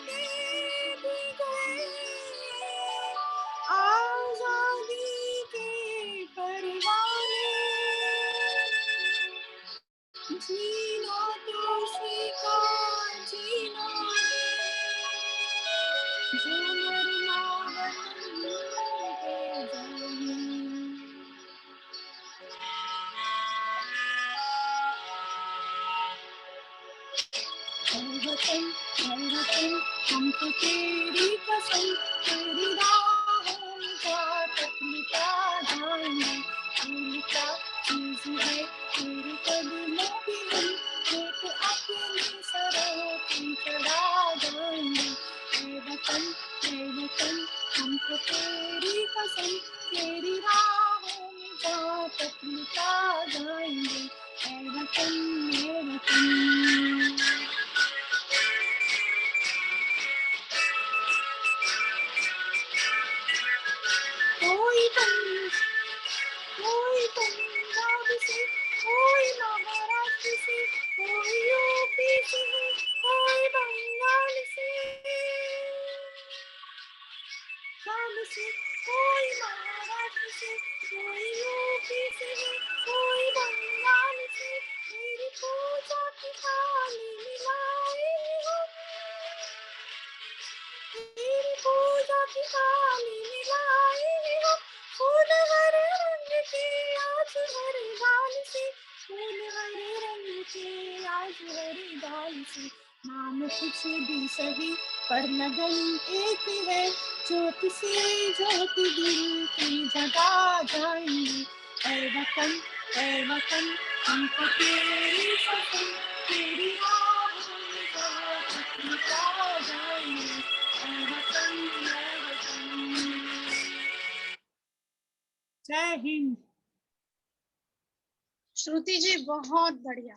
भी गए, आजादी के परवाने, जीना तो स्वीकार जीना है, जो मरना वतन पे जाने। वतन हमको तेरी कसम, तेरी राहों में जाकर मिटा जाएंगे, फूल का चीज है तेरे कदमों की हम, एक अपनी सरों पे चढ़ा जाएंगे, ऐ वतन हमको तेरी कसम, तेरी राहों में जाकर मिटा जाएंगे, ऐ वतन कोई पंजाब से, कोई महाराष्ट्र से, कोई यूपी से, कोई बंगाल से, कोई महाराष्ट्र से, कोई यूपी से, कोई बंगाल से, मेरी पूजा की थाली मिलाई हो, मेरी पूजा की थाली मिलाई हो, फूल हरे रंग के आज हरे डाल से, फूल हरे रंग के आज हरे डाल से, नाम कुछ भी सही पर लगन एक है, ज्योत से ज्योत दिल की जगा जाएंगे, ऐ वतन हमको तेरी कसम, तेरी राहों में जाकर मिटा जाएंगे, ऐ वतन। जय हिंद। श्रुति जी बहुत बढ़िया।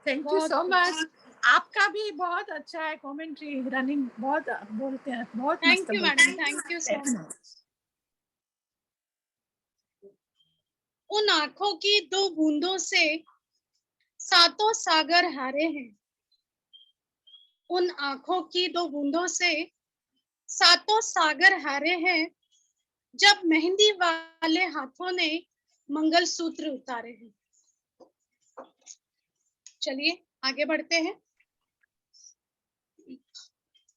थैंक यू बहुत सो good. मच। आपका भी बहुत अच्छा है, कमेंट्री रनिंग बहुत बोलते हैं, बहुत थैंक मस्त यू बोलते मैडम, हैं। Thank you so much. उन आंखों की दो बूंदों से सातों सागर हारे हैं। उन आंखों की दो बूंदों से सातों सागर हारे हैं। जब मेहंदी वाले हाथों ने मंगलसूत्र उतारे हैं। चलिए आगे बढ़ते हैं।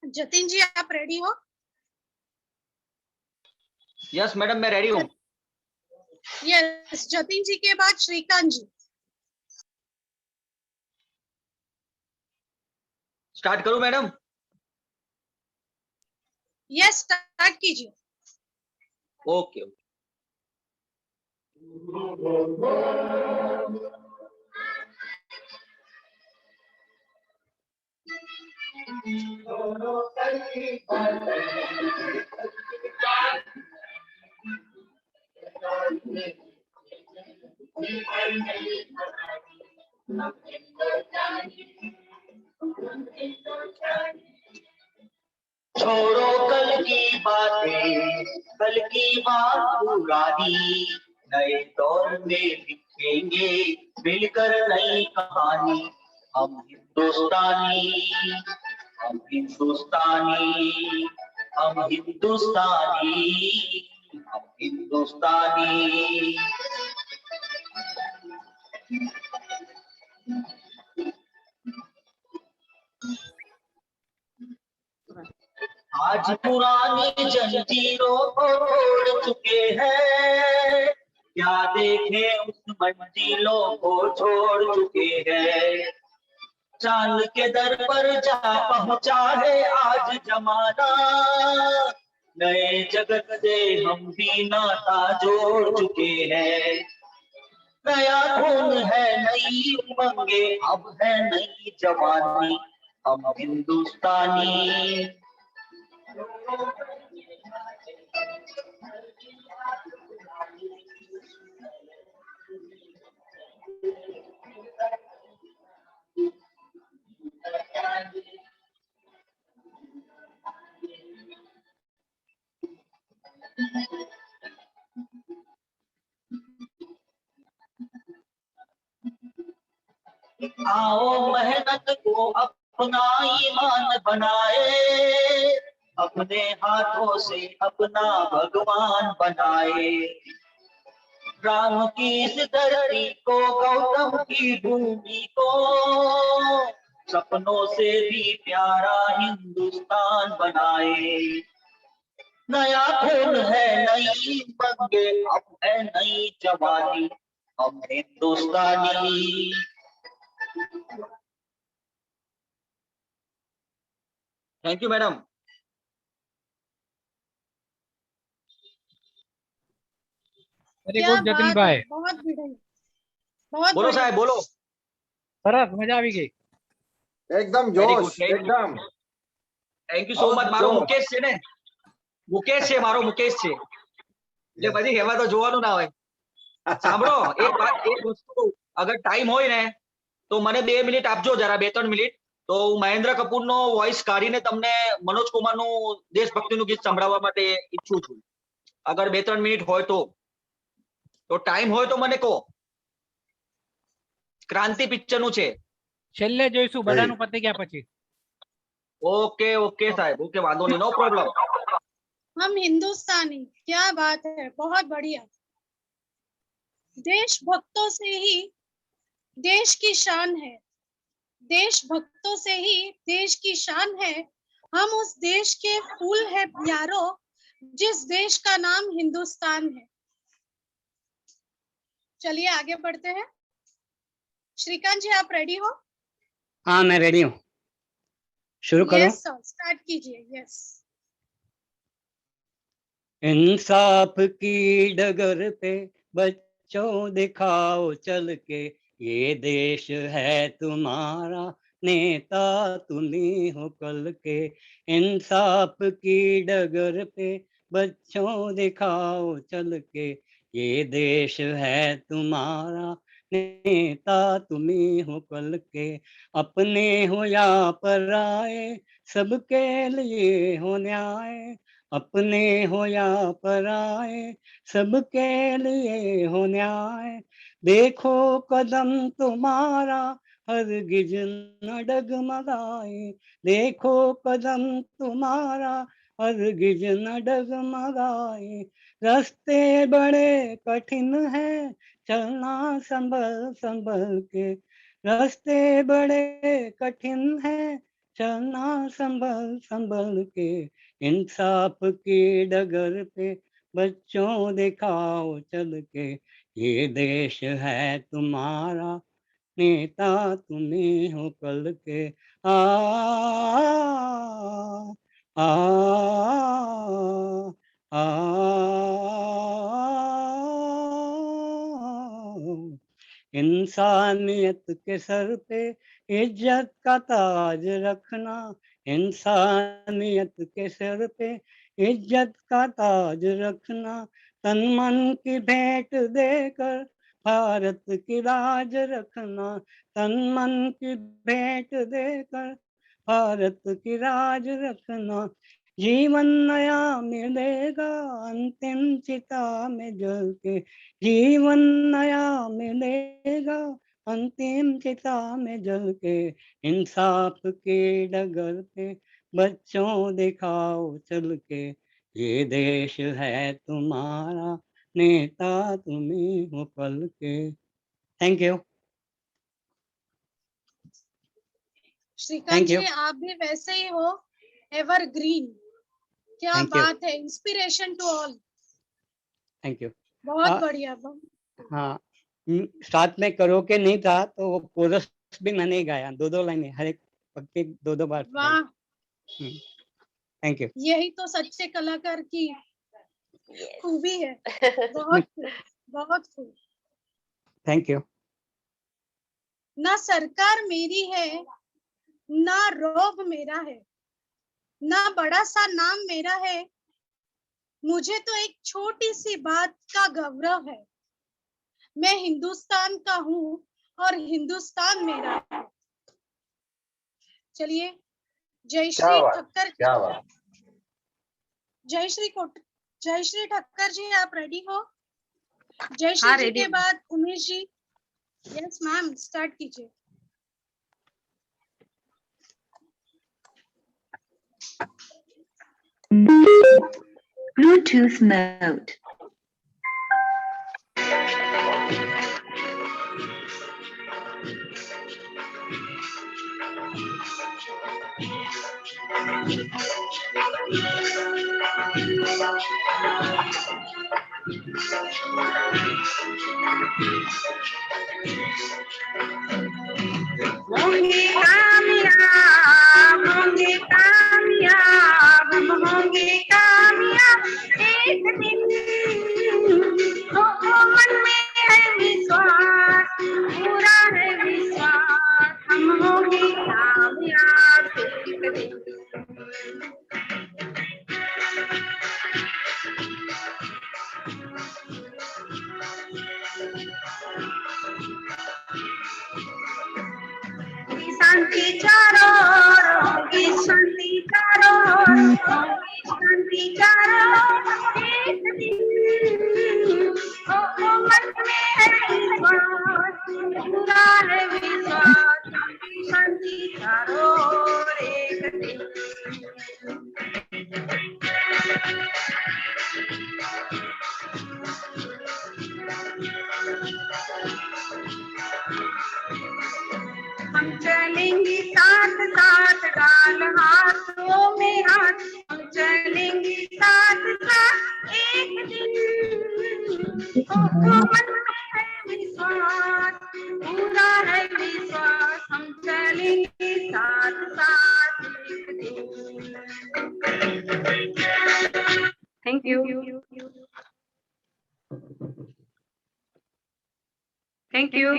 जतिन जी आप रेडी हो? यस मैडम मैं रेडी हूँ। यस, जतिन जी के बाद श्रीकांत जी। स्टार्ट करूँ मैडम? यस स्टार्ट कीजिए। ओके। छोड़ो कल की बातें, कल की बात पुरानी, नए दौर में लिखेंगे मिलकर नई कहानी। हम हिंदुस्तानी, हम हिंदुस्तानी, हम हिंदुस्तानी, हम हिंदुस्तानी। आज पुरानी जंजीरों को तोड़ चुके हैं, क्या देखे उस मंजिलों को छोड़ चुके हैं। चांद के दर पर जा पहुंचा है आज जमाना, नए जगत से हम भी नाता जोड़ चुके हैं। नया खून है, नई उमंगे, अब है नई जवानी, हम हिंदुस्तानी। आओ मेहनत को अपना ईमान बनाए, अपने हाथों से अपना भगवान बनाए। राम की इस धरती को, गौतम की भूमि को, सपनों से भी प्यारा हिंदुस्तान बनाए। नया खून है, नई उमंगे, अब है नई जवानी, हम Hindustani. Thank you madam. Very good Jatin भाई। बहुत बढ़िया, बहुत बोलो साहब बोलो। सरस मजा આવી ગઈ। एकदम जोश, एकदम। Thank you so much. મારો મુકેશ છે ને, મુકેશ છે મારો, મુકેશ છે એટલે પછી એમાં તો જોવાનું ના હોય। સાંભળો એક વસ્તુ, અગર ટાઈમ હોય ને તો મને 2 મિનિટ આપજો જરા, 2-3 મિનિટ, તો હું મહેન્દ્ર કપૂરનો વોઇસ કાઢીને તમને મનોજ કુમારનું દેશભક્તિનું ગીત સંભળાવવા માટે ઈચ્છું છું। અગર 2-3 મિનિટ હોય તો ટાઈમ હોય તો મને કહો। ક્રાંતિ પિક્ચરનું છે। છેલ્લે જોઈશું, બધાનું પતી ગયા પછી। ओके ओके साहब, ओके वांधो नहीं, नो प्रॉब्लम। हम हिंदुस्तानी, क्या बात है, बहुत बढ़िया। देशभक्तों से ही देश की शान है, देशभक्तों से ही देश की शान है। हम उस देश के फूल है यारो, जिस देश का नाम हिंदुस्तान है। चलिए आगे बढ़ते हैं। श्रीकांत जी आप रेडी हो? हाँ मैं रेडी हूँ, शुरू करो। यस सर, स्टार्ट कीजिए। यस। इंसाफ की डगर पे बच्चों दिखाओ चल के, ये देश है तुम्हारा, नेता तुम्ही हो कल के। इंसाफ की डगर पे बच्चों दिखाओ चल के, ये देश है तुम्हारा, नेता तुम्ही हो कल के, अपने हो या पराए, सबके लिए हो न्याय, अपने हो या पराए, सबके लिए हो न्याय। देखो कदम तुम्हारा हरगिज न डगमगाए, देखो कदम तुम्हारा हरगिज न डगमगाए। रास्ते बड़े कठिन है, चलना संभल संभल के, रास्ते बड़े कठिन है, चलना संभल संभल के। इंसाफ की डगर पे बच्चों दिखाओ चल के, ये देश है तुम्हारा, नेता तुम्ही हो कल के। आ आ आ इंसानियत के सर पे इज्जत का ताज रखना, इंसानियत के सर पे इज्जत का ताज रखना। तन मन की भेंट देकर भारत की लाज रखना, तन मन की भेंट देकर भारत की लाज रखना। जीवन नया मिलेगा अंतिम चिता में जल के, जीवन नया मिलेगा अंतिम चिता में जल के। इंसाफ के डगर पे बच्चों दिखाओ चल के, ये देश है तुम्हारा, नेता तुम्ही हो कल के। Thank you. श्रीकांत जी, आप भी वैसे ही हो, एवरग्रीन। क्या बात है, inspiration to all. Thank you. बहुत बढ़िया। हाँ, साथ में करोके नहीं था तो वो कोरस भी मैंने ही गाया, दो दो लाइनें हर एक पक्के दो दो बार। वाह, थैंक यू। यही तो सच्चे कलाकार की खूबी है। बहुत बहुत खूब। Thank you. ना सरकार मेरी है, ना रोब मेरा है, ना बड़ा सा नाम मेरा है, मुझे तो एक छोटी सी बात का गौरव है। मैं हिंदुस्तान का हूँ और हिंदुस्तान मेरा है। चलिए, जयश्री ठक्कर, जयश्री ठक्कर जी, आप रेडी हो? जयश्री जी के बाद Umesh ji. Yes ma'am, start कीजिए। Bluetooth mode. होंगे कामयाब, होंगे कामयाब, हम होंगे कामयाब एक दिन। तो मन में है विश्वास, पूरा है विश्वास, हम होंगे कामयाब एक दिन। शांति चारों ओर होगी, शांति चारों ओर होगी, शांति चारों ओर एक दिन। ओ मन में है विश्वास, पूरा है विश्वास, शांति चारों ओर एक दिन। हम चलेंगे साथ साथ, डाल हाथों में हाथ, हम चलेंगे साथ साथ एक दिन। मन में है विश्वास, पूरा है विश्वास, हम चलेंगे साथ साथ एक दिन। Thank you. Thank you.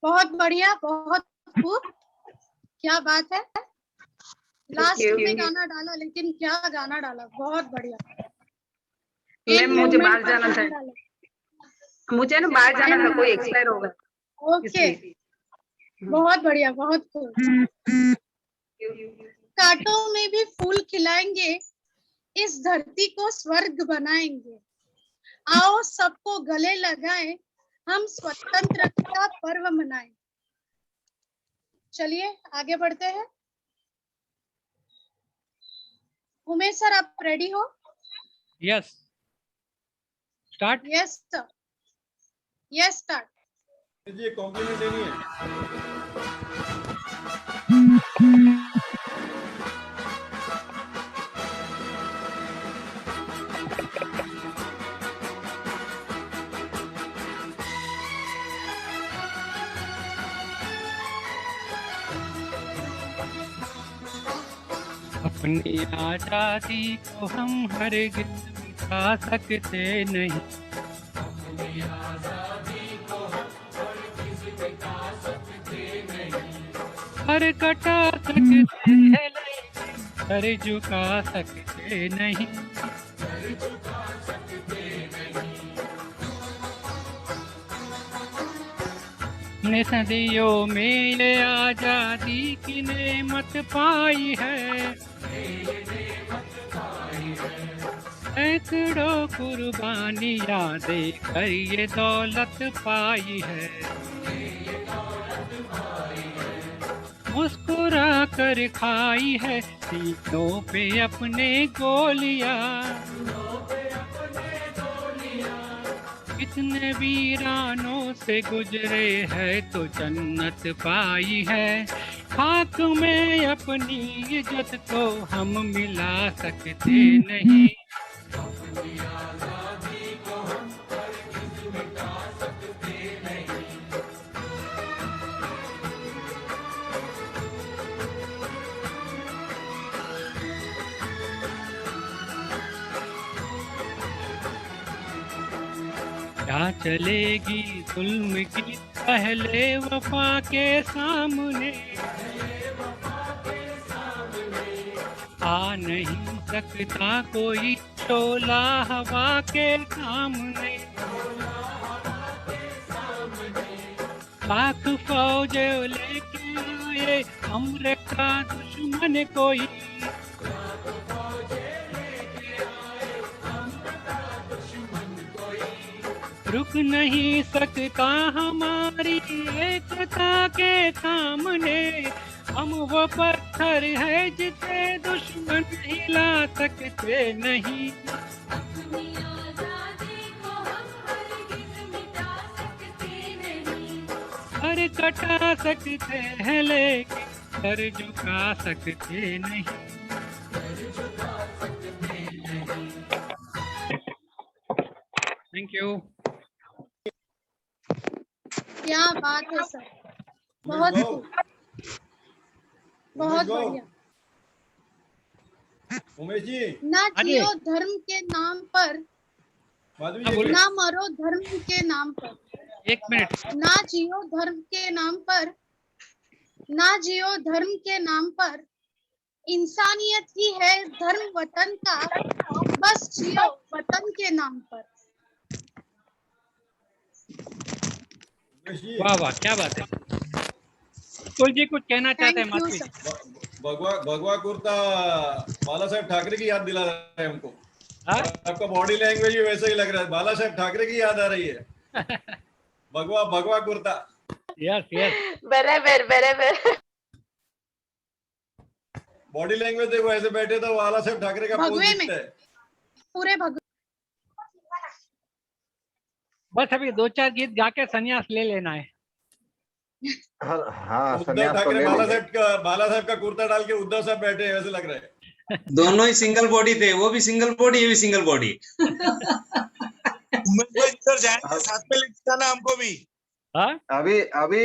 बहुत बढ़िया, बहुत खूब। क्या बात है, लास्ट में गाना डाला, लेकिन क्या गाना डाला, बहुत बढ़िया। एक मैम मुझे बाहर moment जाना पर था, ध्यान डालो। मुझे ना बाहर जाना था, कोई एक्सपायर होगा ओके, इसलिए। बहुत बढ़िया, बहुत खूब। कांटों में भी फूल खिलाएंगे, इस धरती को स्वर्ग बनाएंगे। आओ सबको गले लगाएं, हम स्वतंत्रता पर्व मनाएं। चलिए आगे बढ़ते हैं। उमेश सर, आप रेडी हो? Yes, start. Yes sir, yes start. जी कॉम्प्लीमेंट देनी है। अपनी आजादी को हम हरगिज़ मिटा सकते नहीं, सर कटा सकते हैं लेकिन सर झुका सकते नहीं। ने सदियों में ये आजादी की नेमत पाई है, सैकड़ों कुर्बानियां देकर ये दौलत पाई है। मुस्कुरा कर खाई है सीनों पे अपने गोलियां, कितने वीरानों से गुजरे है तो जन्नत पाई है। खाक में अपनी इज्जत तो हम मिला सकते नहीं, क्या चलेगी जुल्म की पहले वफा के सामने, आ नहीं सकता कोई शोला हवा के सामने। लाख फौज लेके आए अम्र का दुश्मन कोई, रुक नहीं सकता हमारी एकता के सामने। हम वो पत्थर है जिसे दुश्मन हिला सकते नहीं, सर कटा सकते हैं लेकिन सर झुका सकते नहीं। Thank you. क्या बात है सर, बहुत खूब, बहुत बढ़िया। उमेश जी, ना जियो धर्म के नाम पर, ना मरो धर्म के नाम पर। एक मिनट। ना जियो धर्म के नाम पर, ना जियो धर्म के नाम पर, इंसानियत ही है धर्म वतन का, बस जियो वतन के नाम पर। वाह वाह, क्या बात है। कुल जी कुछ कहना चाहते हैं माधवी? भगवा कुर्ता बाला साहेब ठाकरे की याद दिला रहा है हमको। आपका बॉडी लैंग्वेज भी वैसे ही लग रहा है, बाला साहेब ठाकरे की याद आ रही है। भगवा कुर्ता। यस यस, बराबर बराबर। बॉडी लैंग्वेज देखो, ऐसे बैठे तो बाला साहेब ठाकरे का पोज दिखता है पूरे भगवे। बस अभी 2-4 गीत गा के संन्यास ले लेना है। हाँ, उद्धव ठाकरे बाला साहब का कुर्ता डाल के उद्धव साहब बैठे हैं, ऐसे लग रहा है। दोनों ही सिंगल बॉडी थे, वो भी सिंगल बॉडी, ये भी सिंगल बॉडी। साथ में लिखता ना हमको भी। अभी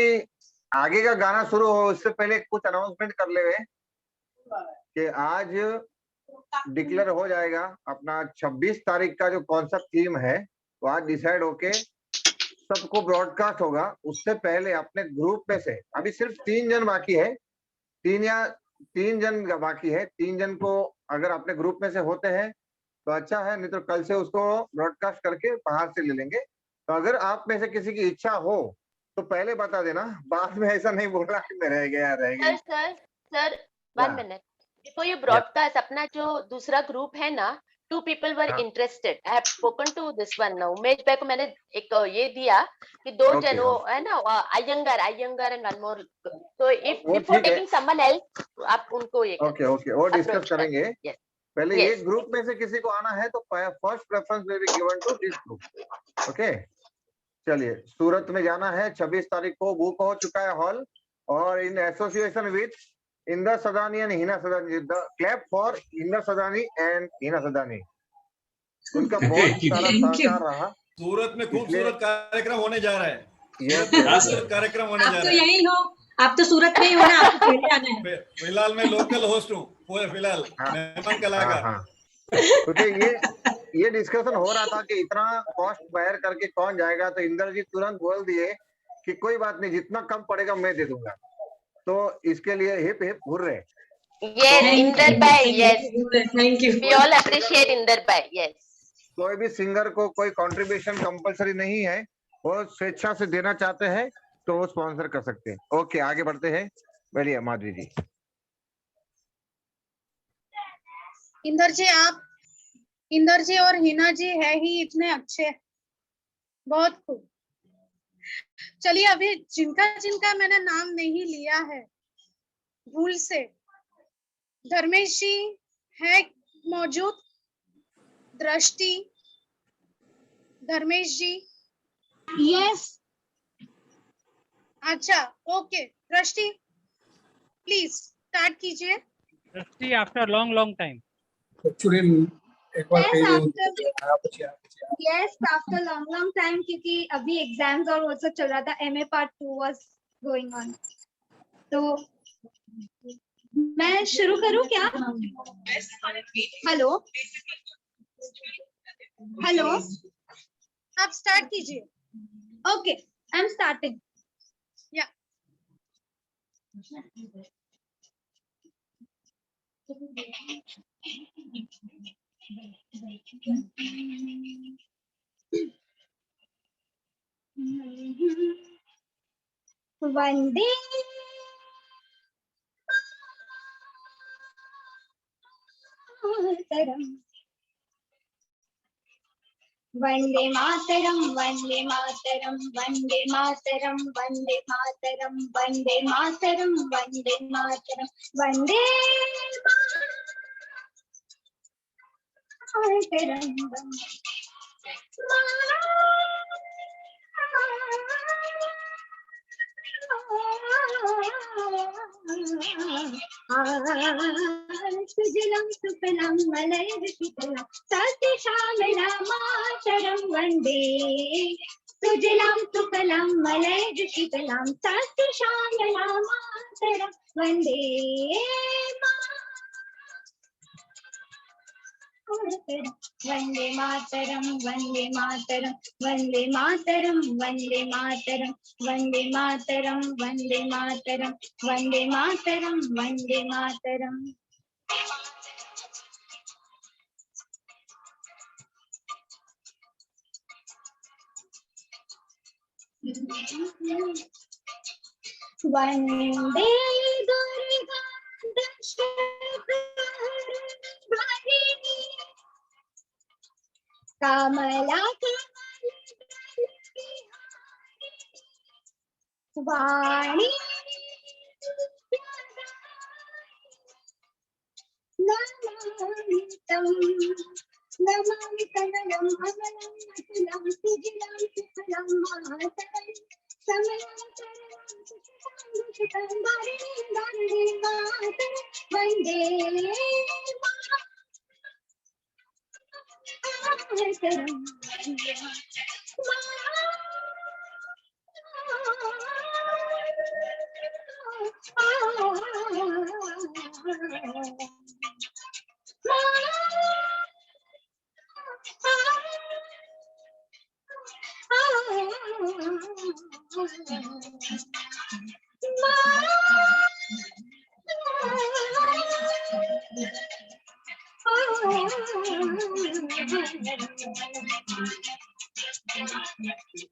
आगे का गाना शुरू हो उससे पहले कुछ अनाउंसमेंट कर ले कि आज डिक्लेयर हो जाएगा अपना 26 तारीख का जो कौन सा थीम है, वो आज डिसाइड होके सबको ब्रॉडकास्ट होगा। उससे पहले अपने ग्रुप में से अभी सिर्फ 3 जन बाकी है, 3 जन बाकी है। 3 जन को अगर अपने ग्रुप में से होते हैं तो अच्छा है, नहीं तो कल से उसको ब्रॉडकास्ट करके बाहर से ले लेंगे। तो अगर आप में से किसी की इच्छा हो तो पहले बता देना, बाद में ऐसा नहीं बोलना कि मैं रह गया। Sir 1 minute before you broadcast, अपना जो दूसरा ग्रुप है ना, 2 people were interested. I have spoken to this one now. Umesh भाई को मैंने एक ये दिया कि 2 जन वो है ना, अयंगार एंड वन मोर। तो if before taking someone else आप उनको ये ओके वो डिस्कस करेंगे। पहले ये ग्रुप में से किसी को आना है तो first preference will be given to this group. Okay चलिए, सूरत में जाना है 26 तारीख को, बुक हो चुका है हॉल, और in association with Inder Sadani and Hina Sadani. The clap for Inder Sadani and Hina Sadani, उनका बहुत सारा सहकार रहा। सूरत में खूबसूरत कार्यक्रम होने जा रहा है। कार्यक्रम होने जा रहा है। तो यही हो, आप तो सूरत में ही हो ना, आपको पहले आना है। फिलहाल मैं लोकल होस्ट हूँ, फिलहाल मेहमान कलाकार। क्योंकि ये डिस्कशन हो रहा था कि इतना कॉस्ट बेयर करके कौन जाएगा, तो इंदर जी तुरंत बोल दिए कि कोई बात नहीं, जितना कम पड़ेगा मैं दे दूंगा। तो इसके लिए hip hip hurray. Yes, Inder भाई, yes, thank you. We all appreciate Inder भाई, yes. कोई भी सिंगर को कोई कंट्रीब्यूशन कंपलसरी नहीं है, वो स्वेच्छा से देना चाहते हैं तो वो स्पॉन्सर कर सकते हैं। ओके आगे बढ़ते हैं, बढ़िया माधवी जी। इंदर जी और हिना जी है ही इतने अच्छे, बहुत खूब। चलिए अभी जिनका मैंने नाम नहीं लिया है भूल से, धर्मेश जी है मौजूद? दृष्टि, धर्मेश जी? यस। अच्छा ओके, दृष्टि प्लीज स्टार्ट कीजिए। दृष्टि आफ्टर लॉन्ग टाइम। एक्चुअली एक बार Yes, after long time, क्योंकि अभी एग्जाम्स और वो सब चल रहा था, MA Part 2 was going on। तो मैं शुरू करूं क्या? हेलो आप स्टार्ट कीजिए। Okay, I am starting. या वंदे मातरम, वंदे मातरम, वंदे मातरम, वंदे मातरम, वंदे मातरम, वंदे मातरम, वंदे मातरम, वंदे सुजलम सुफलम मलयजशीतलम सत्य श्यामला मातरम वंदे, सुजलम सुफलम मलयजशीतलम सत्य श्यामला मातरम वंदे वंदे मातरम, वंदे मातरम, वंदे मातरम, वंदे मातरम, वंदे मातरम, वंदे मातरम, वंदे मातरम, वंदे मातरम। वंदे दुर्गा दशरथी कमला वाणी नमामि तं, नमामि कमलं अमलं अतुलं सुजलं सुफलं मातरं, समलं तरलं सुषितं वन्दे वन्दे मातरं, वन्दे मातरं, वन्दे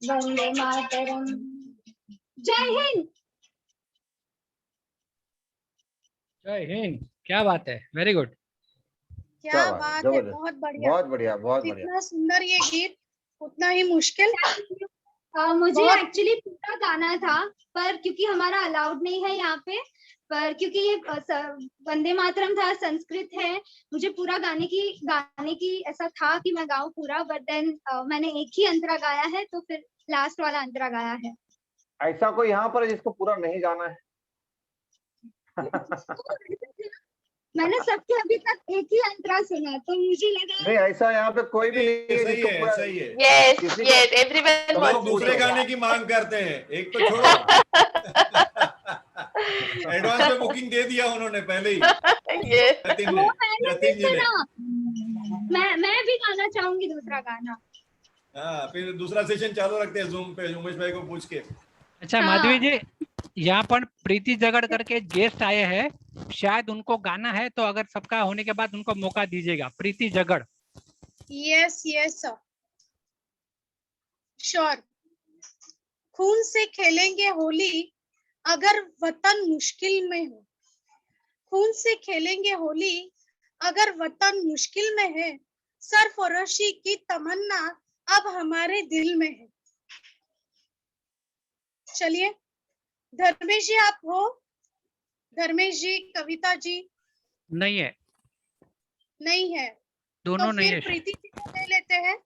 वंदे मातरम। जय हिंद। जय हिंद, क्या बात है, वेरी गुड। क्या बात है, बहुत बढ़िया, बहुत बढ़िया, बहुत बढ़िया। जितना सुंदर ये गीत उतना ही मुश्किल। मुझे एक्चुअली पूरा गाना था, पर क्योंकि हमारा अलाउड नहीं है यहाँ पे, पर क्योंकि ये वंदे मातरम था, संस्कृत है, मुझे पूरा गाने की ऐसा था कि मैं गाऊं पूरा, बट देन मैंने एक ही अंतरा गाया है, तो फिर लास्ट वाला अंतरा गाया है। ऐसा कोई यहाँ पर है जिसको पूरा नहीं गाना है? मैंने सबके अभी तक एक ही अंतरा सुना, तो मुझे लगा नहीं, ऐसा यहाँ पे कोई भी नहीं है सही जिसको है, पूरा- सही है। Yes, किसी को- yes, everyone तो wants लोग to दूसरे sing, गाने yeah. की मांग करते हैं, एक तो छोड़ो। एडवांस में बुकिंग दे दिया उन्होंने पहले ही। Yes. जतिन ने, जतिन जी ने। मैं भी गाना चाहूंगी दूसरा गाना। हाँ, फिर दूसरा सेशन चालू रखते हैं जूम पे, उमेश भाई को पूछ के। अच्छा माधवी जी, यहाँ पर प्रीति जगड़ करके गेस्ट आए हैं, शायद उनको गाना है, तो अगर सबका होने के बाद उनको मौका दीजिएगा। Preeti Jagad. Yes yes sir, sure. खून से खेलेंगे होली अगर वतन मुश्किल में हो, खून से खेलेंगे होली अगर वतन मुश्किल में है, सरफरोशी की तमन्ना अब हमारे दिल में है। चलिए धर्मेश जी आप हो? धर्मेश जी, कविता जी? नहीं है, नहीं है, दोनों तो नहीं फिर है। प्रीति जी को ले लेते हैं।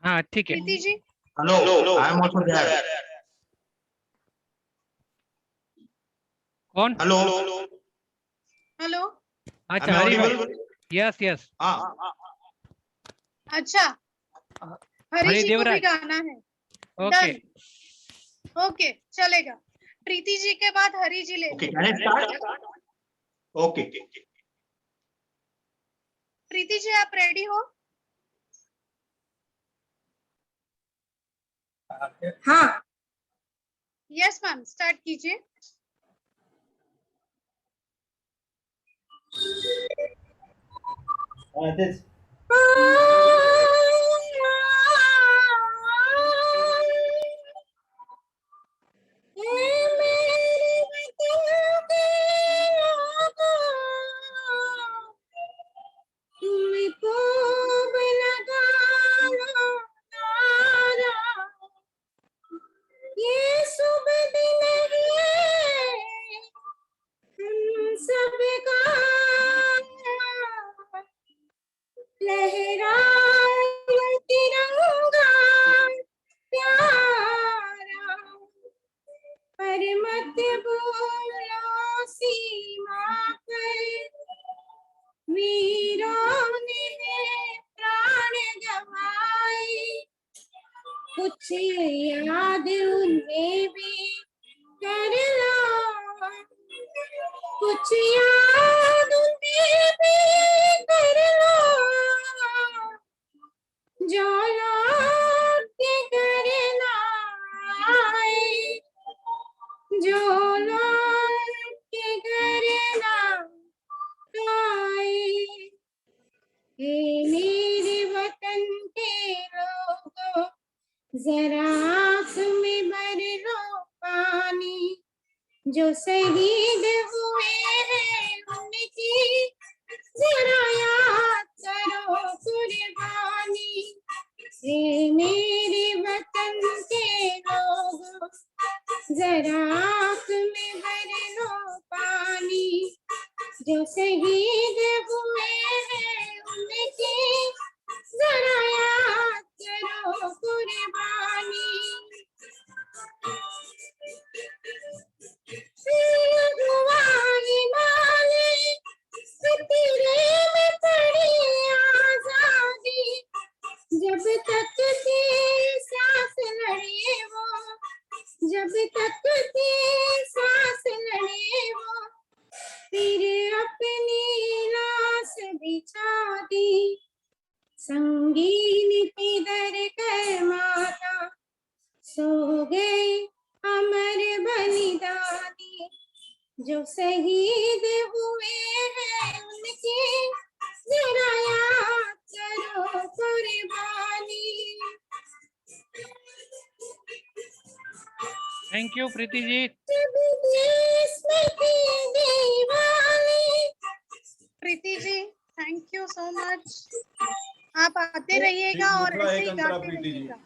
हाँ ठीक है। Preeti ji. Hello, I am also there. कौन? Hello hello. अच्छा हरी भाई, यस यस। अच्छा, हरी हरी जी को भी देवराज। गाना है। ओके ओके चलेगा, प्रीति जी के बाद हरी जी ले। Okay, can I start? Okay, Preeti ji आप रेडी हो? हाँ। यस मैम, स्टार्ट कीजिए। दिस ये शुभ दिन है हम सबका, लहराए तिरंगा प्यारा, पर मत बोलो सीमा पर वीरों ने प्राण गवाए, कुछ याद उन्हें भी कर लो, कुछ याद उन्हें भी कर लो, जो लौट के घर ना आए, जो लौट के घर ना आए। हे मेरे वतन के लोगों, जरा आँख में भर लो पानी, जो शहीद हुए हैं उनकी जरा याद करो कुर्बानी। हे मेरे वतन के लोगों, जरा आँख में भर लो पानी, जो शहीद हुए हैं उनकी जरा याद करो कुर्बानी। हिमालय तेरे में पड़ी आजादी, जब तक थी सांस लड़े वो, जब तक थी सांस लड़े वो, फिर अपनी लाश बिछा दी, संगीन पे दर कर माता, सो गए अमर बलिदानी, जो शहीद हुए हैं उनकी जरा याद करो कुर्बानी। Thank you Preeti ji. Preeti ji thank you so much. आप आते रहिएगा और ऐसे ही गाते रहिएगा।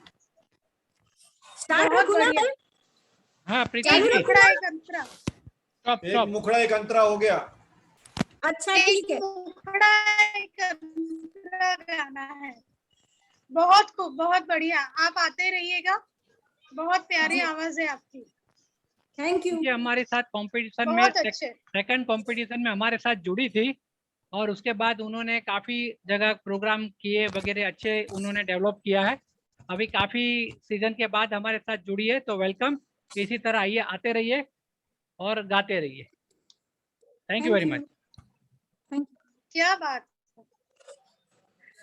बहुत बढ़िया। हाँ प्रीति एक जी। मुखड़ा एक अंतरा। एक मुखड़ा एक अंतरा हो गया। अच्छा ठीक है। मुखड़ा एक अंतरा गाना है। बहुत खूब, बहुत बढ़िया। आप आते रहिएगा। बहुत प्यारी आवाज है आपकी। Thank you. ये हमारे साथ कंपटीशन में बहुत अच्छे। सेकंड कंपटीशन में हमारे साथ जुड़ी थी और उसके बाद उन्होंने काफी जगह प्रोग्राम किए वगैरह अच्छे उन्होंने डेवलप किया है। अभी काफी सीजन के बाद हमारे साथ जुड़ी है, तो वेलकम। इसी तरह आइए, आते रहिए और गाते रहिए। Thank you very much. क्या बात।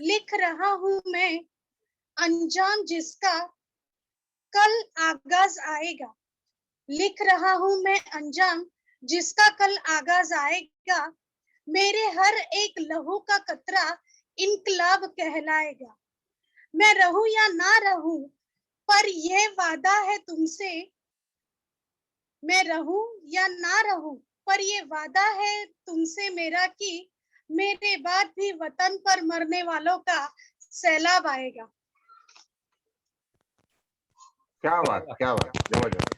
लिख रहा हूं मैं अंजाम जिसका कल आगाज आएगा। लिख रहा हूं मैं अंजाम जिसका कल आगाज आएगा। मेरे हर एक लहू का कतरा इनकलाब कहलाएगा। मैं रहूं या ना रहूं पर यह वादा है तुमसे। मैं रहूं या ना रहूं पर ये वादा है तुमसे मेरा कि मेरे बाद भी वतन पर मरने वालों का सैलाब आएगा। क्या बात, क्या बात, जबरदस्त।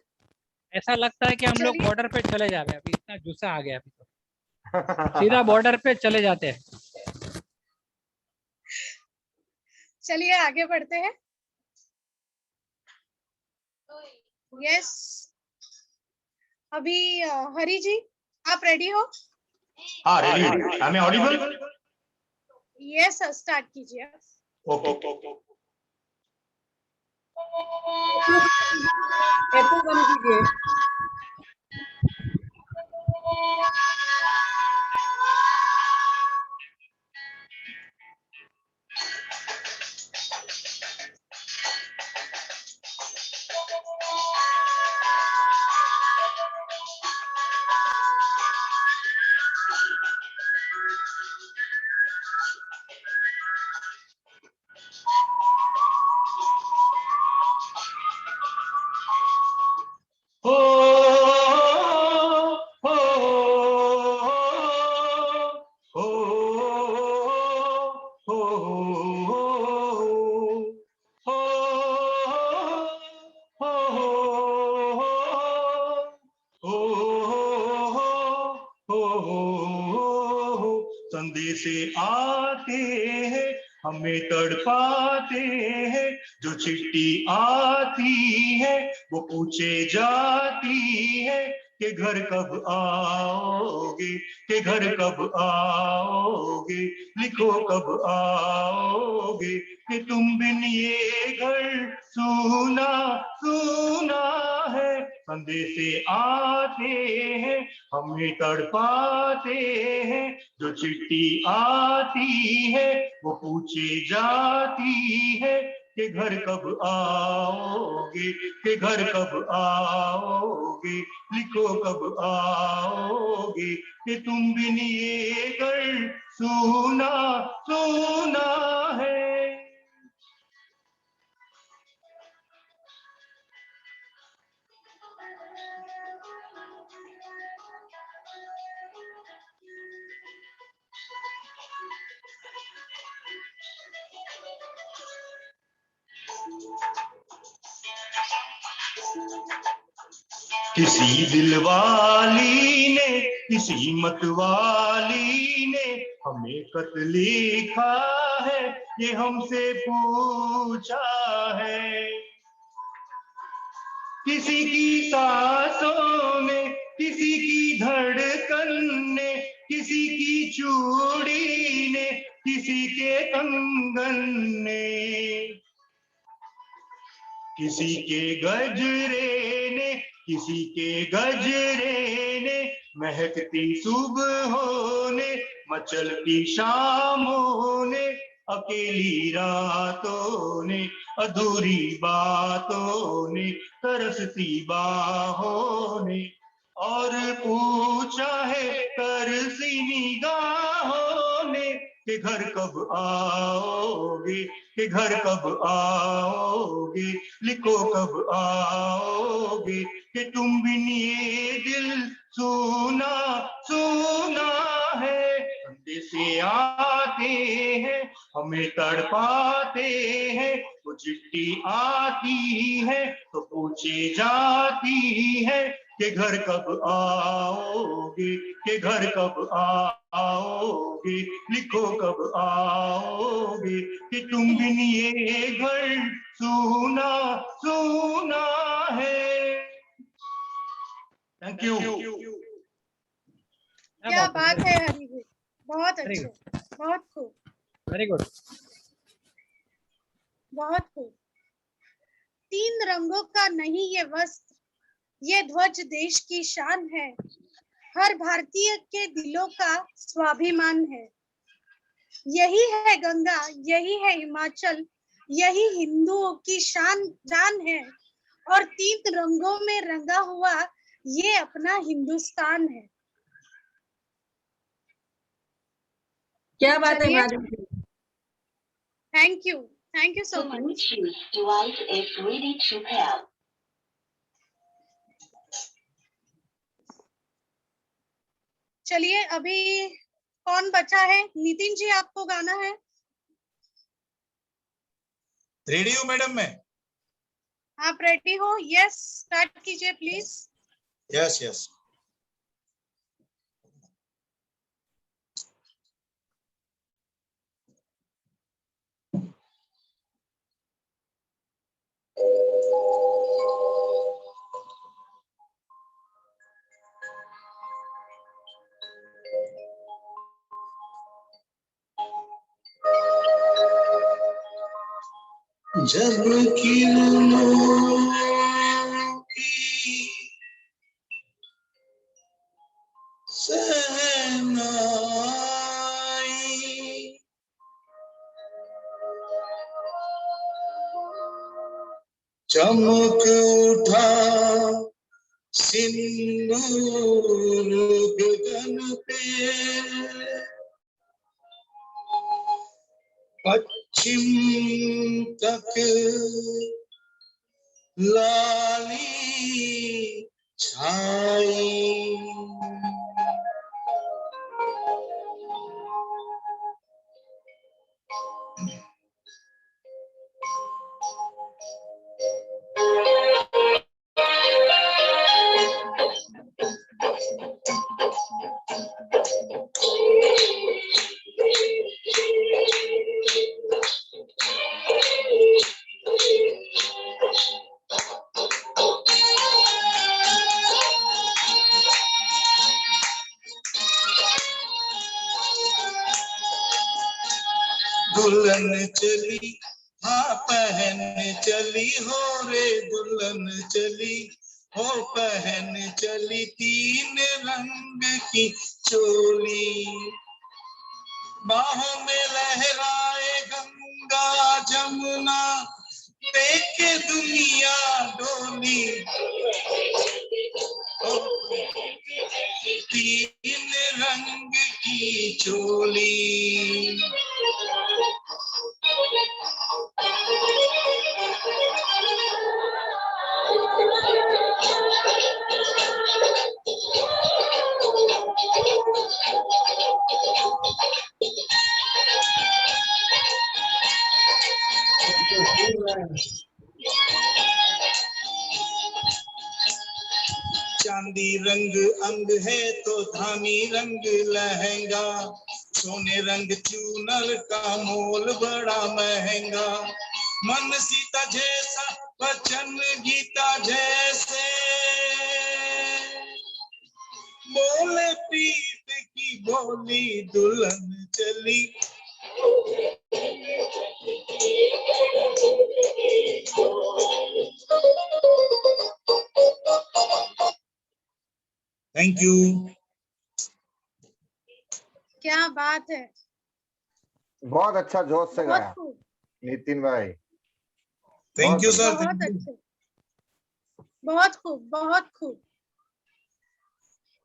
ऐसा लगता है कि हम लोग बॉर्डर पे चले जा रहे हैं। अभी इतना गुस्सा आ गया अभी तो सीधा बॉर्डर पे चले जाते हैं। चलिए आगे बढ़ते हैं। यस अभी हरी जी आप रेडी हो? हाँ ready. I am audible? Yes start कीजिए। ओके। एप्पल बंद कीजिए। हो हो हो संदेश आते हैं हमें तड़पाते हैं। जो चिट्ठी आती है वो पूछे जाती है कि घर कब आओगे, कि घर कब आओगे, लिखो कब आओगे, कि तुम बिन ये घर सूना सूना है। संदेश आते हैं हमें तड़पाते हैं। जो चिट्ठी आती है वो पूछे जाती है कि घर कब आओगे, कि घर कब आओगे, लिखो कब आओगे, कि तुम बिन ये घर सूना सूना है। किसी दिलवाली ने, किसी मतवाली ने हमें खत लिखा है, ये हमसे पूछा है। किसी की सांसों ने, किसी की धड़कन ने, किसी की चूड़ी ने, किसी के कंगन ने, किसी के गजरे ने, किसी के गजरे ने, महकती सुबहों ने, मचलती शामों ने, अकेली रातों ने, अधूरी बातों ने, तरसती बाहों ने, और पूछा है तरसी निगाहों ने कि घर कब आओगे, कि घर कब आओगे। आओगे, लिखो कब आओगे कि तुम बिन ये दिल सुना सुना है। कंधे से आते हैं हमें तड़पाते हैं, वो चिट्ठी आती है तो पूछे जाती है कि घर कब आओगे, कि घर कब आओगे, लिखो कब आओगे कि तुम बिन ये घर सुना सुना है। Thank you. क्या बात है हरी भाई, बहुत अच्छे, बहुत खूब, वेरी गुड, बहुत खूब। 3 रंगों का नहीं ये वस्त्र, ये ध्वज देश की शान है, हर भारतीय के दिलों का स्वाभिमान है। यही है गंगा, यही है हिमाचल, यही हिंदुओं की जान है, और 3 रंगों में रंगा हुआ ये अपना हिंदुस्तान है। क्या बात है madam. Thank you so much. चलिए अभी कौन बचा है? नितिन जी आपको गाना है? रेडी हो मैडम? मैं आप रेडी हो? यस, स्टार्ट कीजिए प्लीज। Yes yes. जब किरणों की सहनाई चमक उठा सिंदूर गगन पे, पश्चिम तक लाली छाई। दुल्हन चली हाँ पहन चली हो रे, दुल्हन चली हो पहन चली, 3 रंग की चोली, बाहों में लहराए गंगा जमुना, देखे दुनिया डोली, 3 रंग की चोली। चांदी रंग अंग है तो धानी रंग लहंगा, सोने रंग चूनर का मोल बड़ा महंगा, मन सीता जैसा वचन गीता जैसे, बोले प्रीत की बोली दुल्हन चली। Thank you. क्या बात है, बहुत अच्छा जोश से गाया नितिन भाई। Thank you sir. बहुत अच्छे, बहुत खूब, बहुत खूब।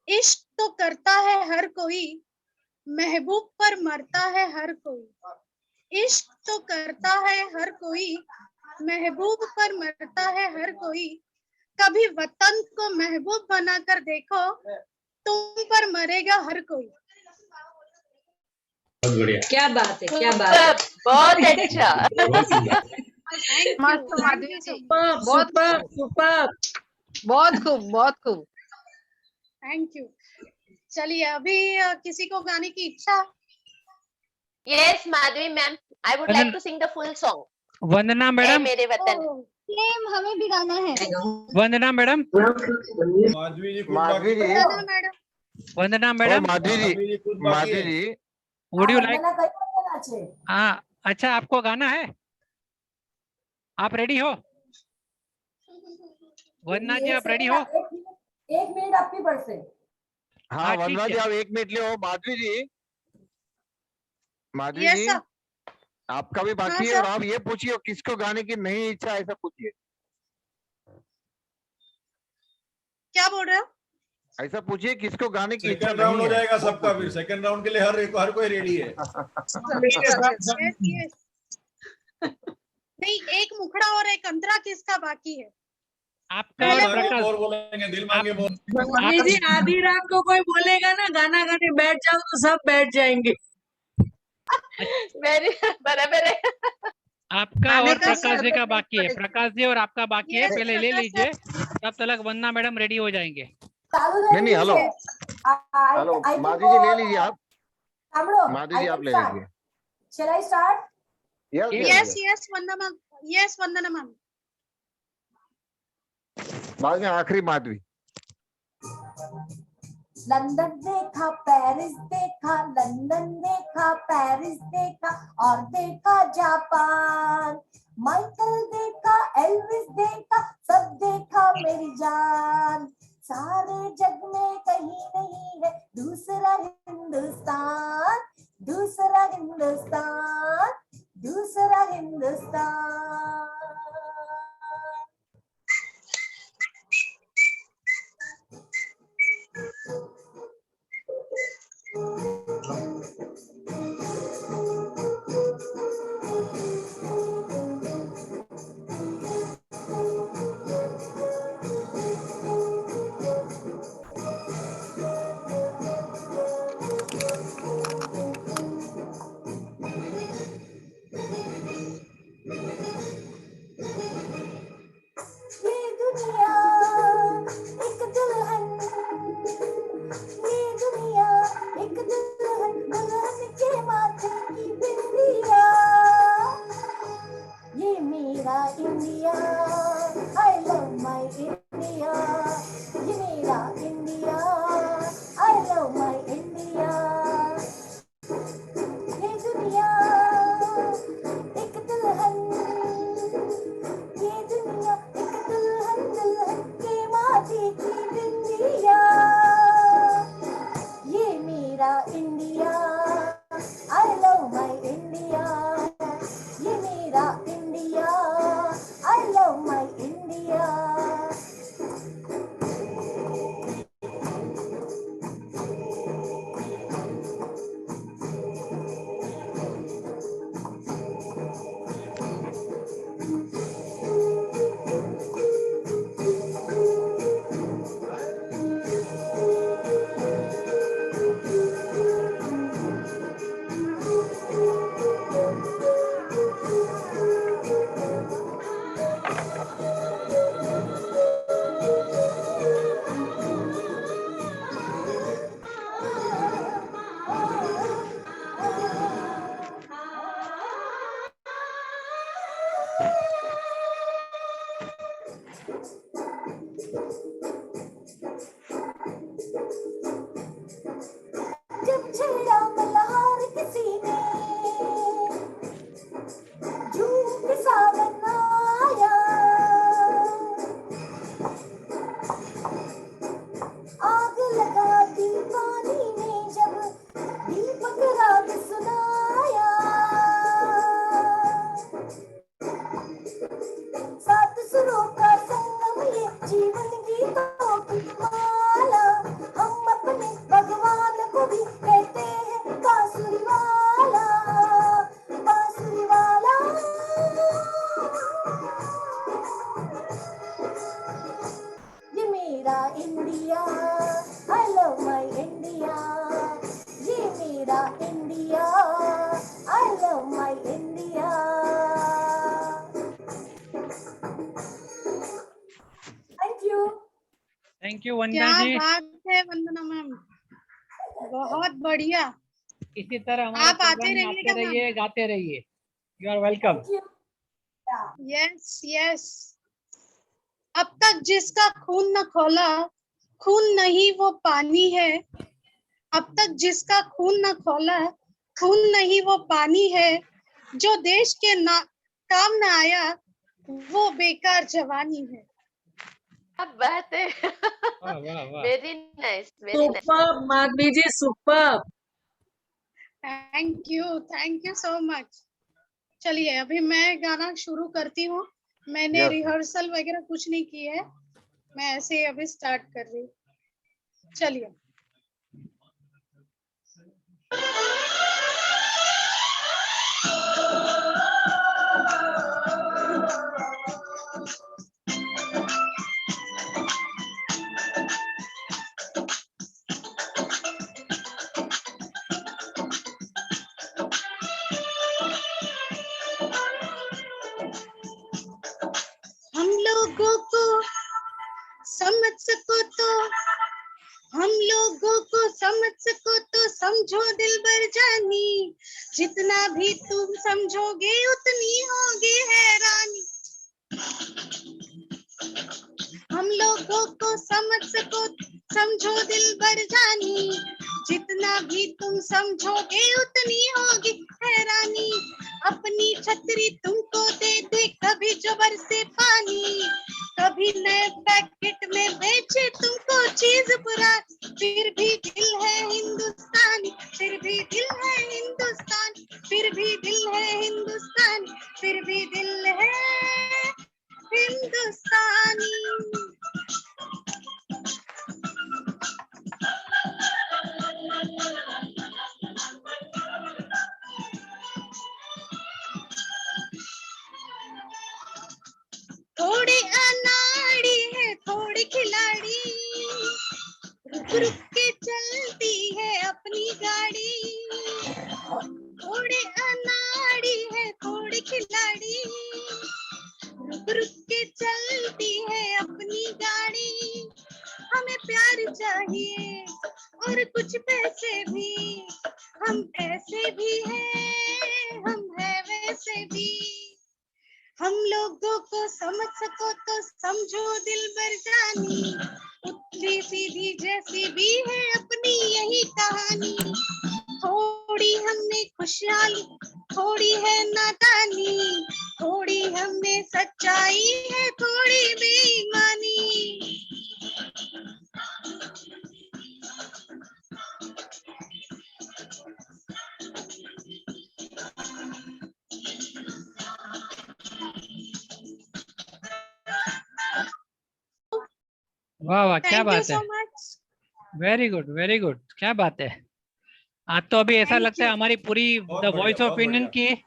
इश्क तो करता है हर कोई, महबूब पर मरता है हर कोई। इश्क तो करता है हर कोई, महबूब पर मरता है हर कोई, कभी वतन को महबूब बनाकर देखो, तुम पर मरेगा हर कोई। बहुत बढ़िया। क्या बात है, क्या बात है, बहुत अच्छा। मस्त माधवी जी, सुपर बहुत सुपर सुपर, बहुत खूब, बहुत खूब। Thank you. चलिए अभी किसी को गाने की इच्छा? Yes, Madhvi ma'am, I would like to sing the full song. Vandana madam, मेरे वतन। सेम हमें भी गाना है। वंदना मैडम, माधवी जी खुद माधवी जी, वंदना ओ madam, Madhavi ji, Madhavi ji, would you like? हाँ, अच्छा आपको गाना है, आप रेडी हो? वंदना जी आप रेडी हो? एक मिनट आपकी बढ़ से। हाँ वंदना जी आप 1 मिनट ले हो। माधवी जी, माधवी Yes, जी sir. आपका भी बाकी है, और आप ये पूछिए किसको गाने की नहीं इच्छा, ऐसा पूछिए। क्या बोल रहे हो? ऐसा पूछिए किसको गाने की इच्छा सेकंड राउंड नहीं हो है। जाएगा सबका, फिर सेकंड राउंड के लिए हर कोई रेडी है। Yes, yes. नहीं, एक मुखड़ा और एक अंतरा किसका बाकी है? आपका दिल और मांगे प्रकाश। मोर बोलेंगे, दिल मांगे मोर। मम्मी जी आधी रात को कोई बोलेगा ना गाना गाने बैठ जाओ तो सब बैठ जाएंगे। मेरी बराबर है। आपका गाने और का प्रकाश जी का शरबत बाकी है, प्रकाश जी और आपका बाकी है, Yes, पहले ले प्रकाश लीजिए, तब तक वंदना मैडम रेडी हो जाएंगे। नहीं हेलो हेलो, माधवी जी ले लीजिए आप, माधवी जी आप ले लीजिए। Shall I start? Yes, yes, Vandana ma'am. Yes, Vandana ma'am. बाद में आखिरी माधवी। लंदन देखा, पेरिस देखा, लंदन देखा, पेरिस देखा और देखा जापान। माइकल देखा, एल्विस देखा, सब देखा मेरी जान। सारे जग में कहीं नहीं है दूसरा हिंदुस्तान, दूसरा हिंदुस्तान, दूसरा हिंदुस्तान। जीवन की ये मेरा India, I love my India, ये मेरा India, I love my India. Thank you Vandana क्या जी। बात है वंदना मैम, बहुत बढ़िया। इसी तरह हमारे आप आते प्रोग्राम में रहिएगा आते रहिए, गाते रहिए। You are welcome. Yes yes. अब तक जिसका खून न खौला, खून नहीं वो पानी है। अब तक जिसका खून न खौला, खून नहीं वो पानी है। जो देश के ना काम न आया, वो बेकार जवानी है। अब बात है। वाह वाह वाह। Very nice, very nice. Super Madhavi ji, super. Thank you so much. चलिए अभी मैं गाना शुरू करती हूँ। मैंने Yes. रिहर्सल वगैरह कुछ नहीं की है, मैं ऐसे ही अभी स्टार्ट कर रही हूँ। चलिए। हम लोगों को समझ सको तो, हम लोगों को समझ सको तो समझो दिलबर जानी। जितना भी तुम समझोगे उतनी होगी हैरानी। हम लोगों को समझ सको, समझो दिलबर जानी। जितना भी तुम समझोगे उतनी होगी हैरानी। अपनी छतरी तुमको दे दे कभी जो बरसे पानी, कभी नए पैकेट में बेचे तुमको चीज पुरानी। फिर भी दिल है हिंदुस्तानी, फिर भी दिल है हिंदुस्तानी, फिर भी दिल है हिंदुस्तानी, फिर भी दिल है हिंदुस्तानी। थोड़ी अनाड़ी है थोड़ी खिलाड़ी, रुक रुक के चलती है अपनी गाड़ी। थोड़ी अनाड़ी है थोड़ी खिलाड़ी, रुक रुक के चलती है अपनी गाड़ी। हमें प्यार चाहिए और कुछ पैसे भी, हम ऐसे भी हैं, हम है वैसे भी। हम लोगों को समझ सको तो समझो दिलबर जानी। उतनी सीधी जैसी भी है अपनी यही कहानी। थोड़ी हमने खुशहाली, थोड़ी है नादानी, थोड़ी हमने सच्चाई है, थोड़ी बेईमानी। वाह वाह, क्या थैंक यू बात सो है। Much. Very good very good, क्या बात है। आज तो अभी ऐसा Thank लगता है you. हमारी पूरी द वॉइस ऑफ बहुत इंडियन बढ़िया। की,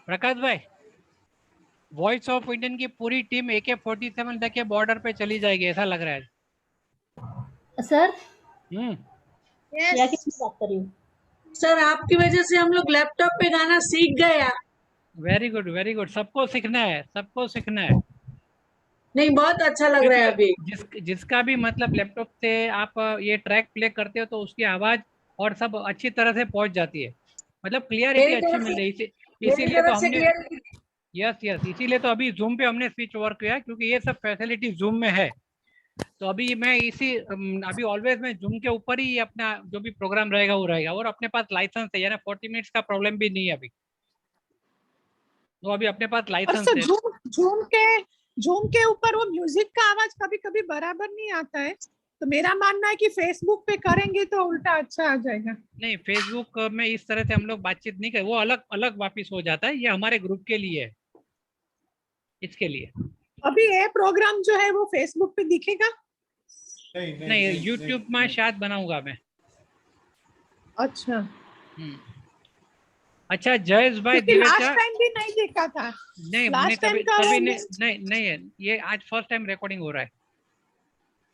प्रकाश भाई, वॉइस ऑफ इंडियन की पूरी टीम AK-47 लेके बॉर्डर पे चली जाएगी, ऐसा लग रहा है। सर हम्म। क्या किसकी बात कर रही हूँ? सर आपकी वजह से हम लोग लैपटॉप पे गाना सीख गए यार। वेरी गुड वेरी गुड, सबको सीखना है, सबको सीखना है। नहीं, बहुत अच्छा लग रहा है अभी। जिसका भी मतलब लैपटॉप से आप ये ट्रैक प्ले करते हो तो उसकी आवाज और सब अच्छी तरह से पहुंच जाती है, मतलब क्लियरिटी मेरी अच्छी तरफ मिल से, रही है। मेरी इसीलिए तो तरफ से हमने, क्लियर। यस यस, इसीलिए तो अभी जूम पे हमने स्विच ओवर किया, क्योंकि ये सब फैसिलिटी जूम में है। तो अभी मैं अभी ऑलवेज मैं जूम के ऊपर ही अपना जो भी प्रोग्राम रहेगा वो रहेगा, और अपने पास लाइसेंस है, यानी 40 मिनट्स का प्रॉब्लम भी नहीं है अभी, तो अभी अपने पास और लाइसेंस सर है। झूम के ऊपर वो म्यूजिक का आवाज कभी कभी बराबर नहीं आता है, तो मेरा मानना है कि फेसबुक पे करेंगे तो उल्टा अच्छा आ जाएगा। नहीं, फेसबुक में इस तरह से हम लोग बातचीत नहीं कर, वो अलग अलग वापिस हो जाता है, ये हमारे ग्रुप के लिए है, इसके लिए। अभी ये प्रोग्राम जो है वो फेसबुक पे दिखेगा? नहीं, यूट्यूब में शायद बनाऊंगा मैं। अच्छा। अच्छा जयेश भाई क्योंकि लास्ट दिवेचा टाइम भी नहीं देखा था। नहीं Last हमने time कभी का कभी वो नहीं है, ये आज फर्स्ट टाइम रिकॉर्डिंग हो रहा है।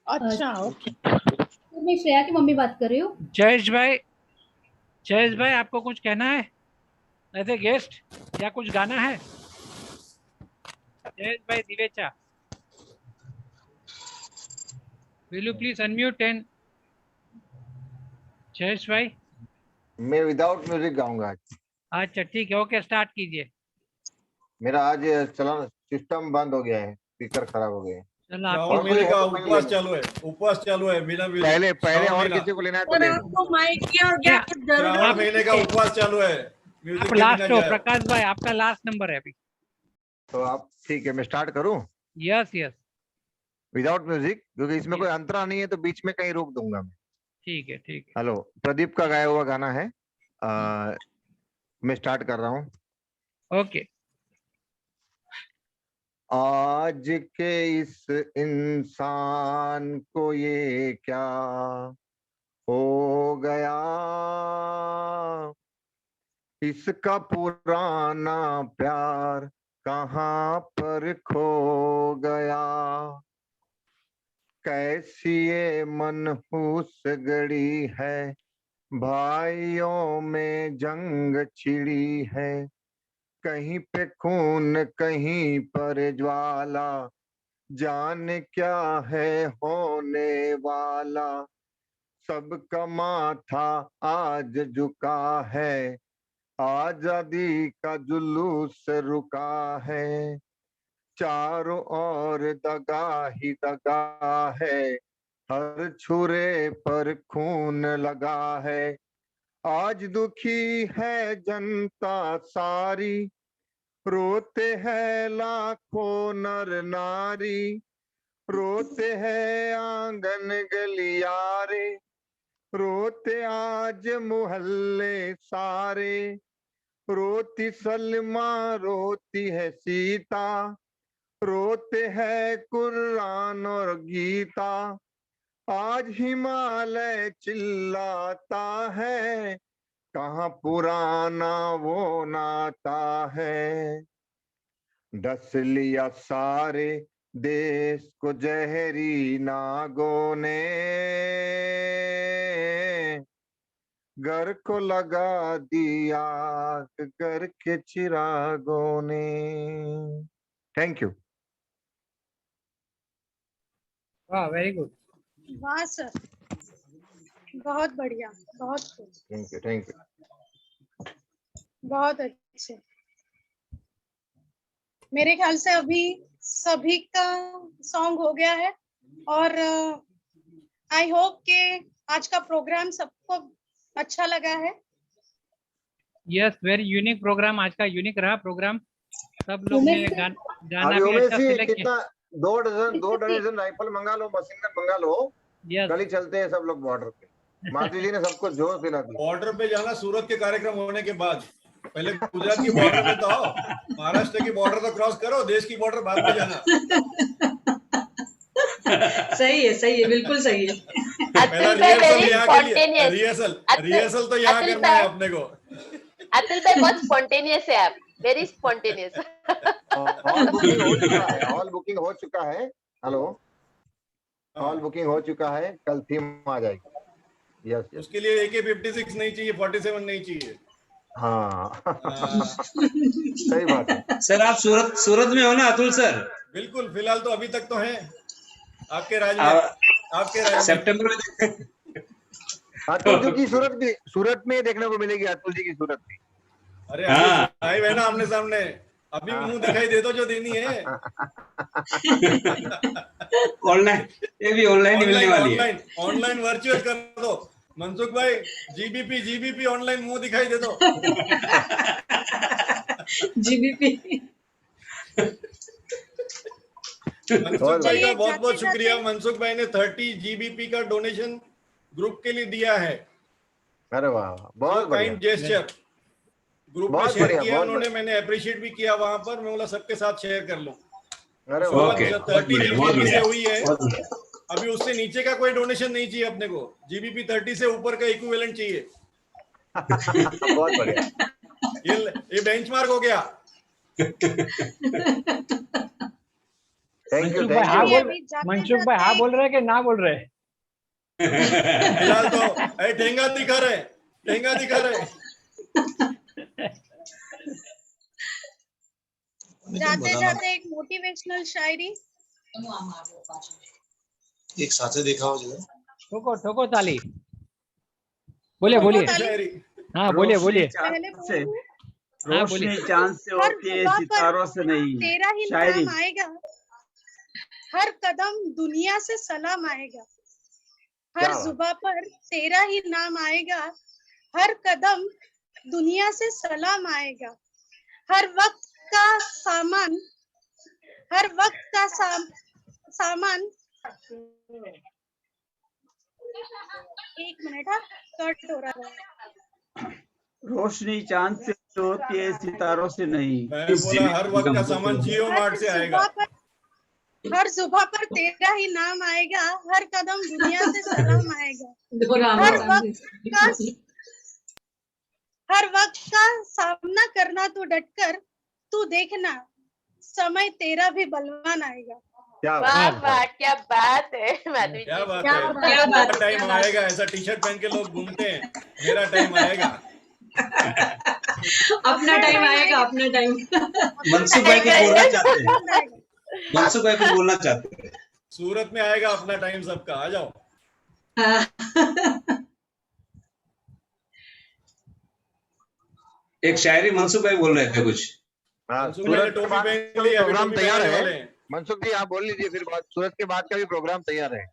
अच्छा ओके। तो मैं श्रेया की मम्मी बात कर रही हूँ। जयेश भाई आपको कुछ कहना है एज ए गेस्ट या कुछ गाना है? जयेश भाई Divecha, will you please unmute and Jayesh भाई। मैं विदाउट म्यूजिक गाऊंगा आज। अच्छा ठीक है, ओके स्टार्ट कीजिए। मेरा आज चलन सिस्टम बंद हो गया है, स्पीकर खराब हो गए हैं। चलो राहुल आपकी मेले का उपवास चालू है बिना म्यूजिक। पहले श्रावण और महीना। किसी को लेना है तो ले लो। आपको माइक की और क्या श्रावण महीने का उपवास चालू है, म्यूजिक आप के बिना लास्ट हो जाए। प्रकाश भाई, आपका लास्ट नंबर है अभी। तो आप ठीक है, मैं स्टार्ट करूं यस यस विदाउट म्यूजिक, क्योंकि इसमें कोई अंतरा नहीं है तो बीच में कहीं रोक दूंगा मैं। ठीक है ठीक है। हेलो, प्रदीप का गाया हुआ गाना है, मैं स्टार्ट कर रहा हूँ। ओके। आज के इस इंसान को ये क्या हो गया, इसका पुराना प्यार कहाँ पर खो गया, कैसी ये मनहूस गड़ी है, भाइयों में जंग छिड़ी है, कहीं पे खून कहीं पर ज्वाला, जाने क्या है होने वाला, सबका माथा आज झुका है, आजादी का जुलूस रुका है, चारों ओर दगा ही दगा है, हर छुरे पर खून लगा है, आज दुखी है जनता सारी, रोते हैं लाखों नर नारी, रोते हैं आंगन गलियारे, रोते आज मोहल्ले सारे, रोती सलमा रोती है सीता, रोते हैं कुरान और गीता, आज हिमालय चिल्लाता है, कहाँ पुराना वो नाता है, डस लिया सारे देश को जहरी नागों ने, घर को लगा दिया घर के चिरागों ने। Thank you. वाह वेरी गुड। वाह सर, बहुत बढ़िया, बहुत खूब, थैंक यू। बहुत अच्छे। मेरे ख्याल से अभी सभी का सॉन्ग हो गया है और आई होप कि आज का प्रोग्राम सबको अच्छा लगा है। यस वेरी यूनिक प्रोग्राम, आज का यूनिक रहा प्रोग्राम। सब लोग ने गाना भी अच्छा सिलेक्ट किया। दो डजन राइफल मंगा लो, मशीन गन मंगा लो, कल ही चलते हैं सब लोग बॉर्डर पे। माधुरी जी ने सबको जोर दिला दिया। बॉर्डर पे जाना सूरत के कार्यक्रम होने के बाद, पहले गुजरात की बॉर्डर पे तो आओ, महाराष्ट्र की बॉर्डर तो क्रॉस करो, देश की बॉर्डर बाद में जाना। सही है, बिल्कुल सही है। पहला रिहर्सल यहाँ के लिए, रिहर्सल तो यहाँ करना है अपने को। अतुल भाई बहुत स्पॉन्टेनियस है आप, वेरी स्पॉन्टेनियस। हॉल बुकिंग हो चुका है। हेलो, हॉल बुकिंग हो चुका है, कल थीम आ जाएगी। यस उसके लिए AK-56 नहीं चाहिए, 47 नहीं चाहिए। हाँ सही बात है। सर आप सूरत में हो ना अतुल सर? बिल्कुल, फिलहाल तो अभी तक तो हैं आपके राज्य में, आपके राज्य सितंबर में। अतुल जी की सूरत में देखने को मिलेगी, अतुल जी की सूरत भी। अरे आए है ना आमने सामने, अभी मुंह दिखाई दे दो जो देनी है। ऑनलाइन, ये भी ऑनलाइन ही मिलने वाली है। ऑनलाइन वर्चुअल कर दो मनसुख भाई, जीबीपी ऑनलाइन मुंह दिखाई दे दो। जीबीपी। मनसुख भाई का बहुत बहुत शुक्रिया। मनसुख भाई ने 30 GBP का डोनेशन ग्रुप के लिए दिया है। अरे वाह, बहुत काइंड जेस्चर ग्रुप में शेयर किया उन्होंने, मैंने अप्रिशिएट भी किया वहां पर। मैं बोला सबके साथ शेयर कर लूं। अरे 30 GBP से हुई है, अभी उससे नीचे का कोई डोनेशन नहीं चाहिए अपने को, GBP 30 से ऊपर का इक्विवेलेंट चाहिए। बहुत बढ़िया। ये बेंचमार्क हो गया। थैंक यू मनसुख भाई हाँ बोल मनसुख भाई हाँ बोल रहे कि ना बोल रहे? फिलहाल तो ठेंगा दिखा रहे, ठेंगा दिखा रहे। जाते जाते एक मोटिवेशनल शायरी। एक साथ से देखा हो जो ठोको ठोको ताली। बोलिए बोलिए। हाँ बोलिए बोलिए। रोशनी चांद से होती है सितारों से नहीं। तेरा ही शायरी। नाम आएगा, हर कदम दुनिया से सलाम आएगा। हर जुबा पर तेरा ही नाम आएगा, हर कदम दुनिया से सलाम आएगा। हर वक्त का सामान, हर वक्त का सामान। एक मिनट, हाँ कट हो रहा है। रोशनी चांद से होती है सितारों से नहीं। मैंने बोला हर वक्त का सामान जियो मार्ट से आएगा। हर सुबह पर तेरा ही नाम आएगा, हर कदम दुनिया से सलाम आएगा। हर वक्त का सामना करना तू डटकर, तू देखना समय तेरा भी बलवान आएगा। वाह वाह, क्या बात है माधवी जी। क्या बात है। मेरा टाइम आएगा, ऐसा टी शर्ट पहन के लोग घूमते हैं। मेरा टाइम आएगा। अपना टाइम आएगा, अपना टाइम। मनसुख भाई कुछ बोलना चाहते हैं? मनसुख भाई कुछ बोलना चाहते हैं? सूरत में आएगा अपना टाइम सबका, आ जाओ। एक शायरी मनसुख भाई बोल रहे थे कुछ। प्रोग्राम तैयार है। मनसुख जी आप बोल लीजिए, फिर सूरत के बाद का भी प्रोग्राम तैयार है।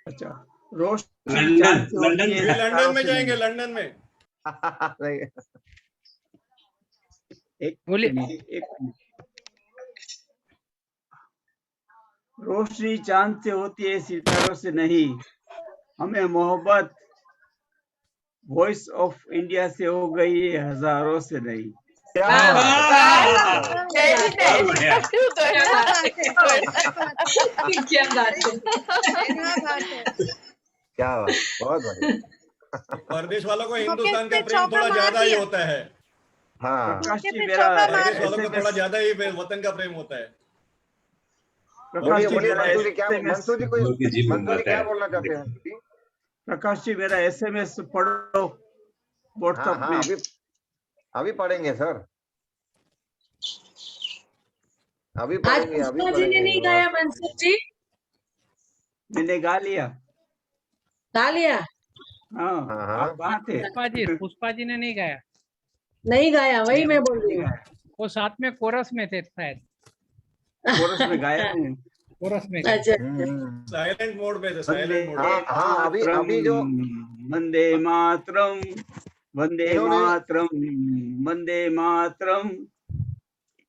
अच्छा लंदन में जाएंगे, लंदन में। एक रोशनी चांद से होती है सितारों से नहीं। हमें मोहब्बत वॉइस ऑफ इंडिया से हो गई है हजारों से नहीं। क्या बहुत बढ़िया। परदेश वालों को हिंदुस्तान का प्रेम थोड़ा ज्यादा ही होता है। हाँ, परदेश वालों को थोड़ा ज्यादा ही वतन का प्रेम होता है। बोलिए बोलिए मंसूर जी क्या बोलना चाहते हैं? प्रकाश जी मेरा SMS पढ़ो व्हाट्सएप में। अभी पढ़ेंगे सर, अभी पढ़ेंगे। आज पुष्पा जी ने नहीं गाया मंसूर जी? मैंने गा लिया। गा लिया? हाँ आप कहाँ थे? पुष्पा जी ने नहीं गाया। नहीं गाया, वही मैं बोल रही हूँ। वो साथ में कोरस में थे शायद। कोरस में गाया है। कोरस में। साइलेंट मोड पे थे, साइलेंट मोड। हाँ अभी जो वंदे मातरम वंदे मातरम वंदे मातरम,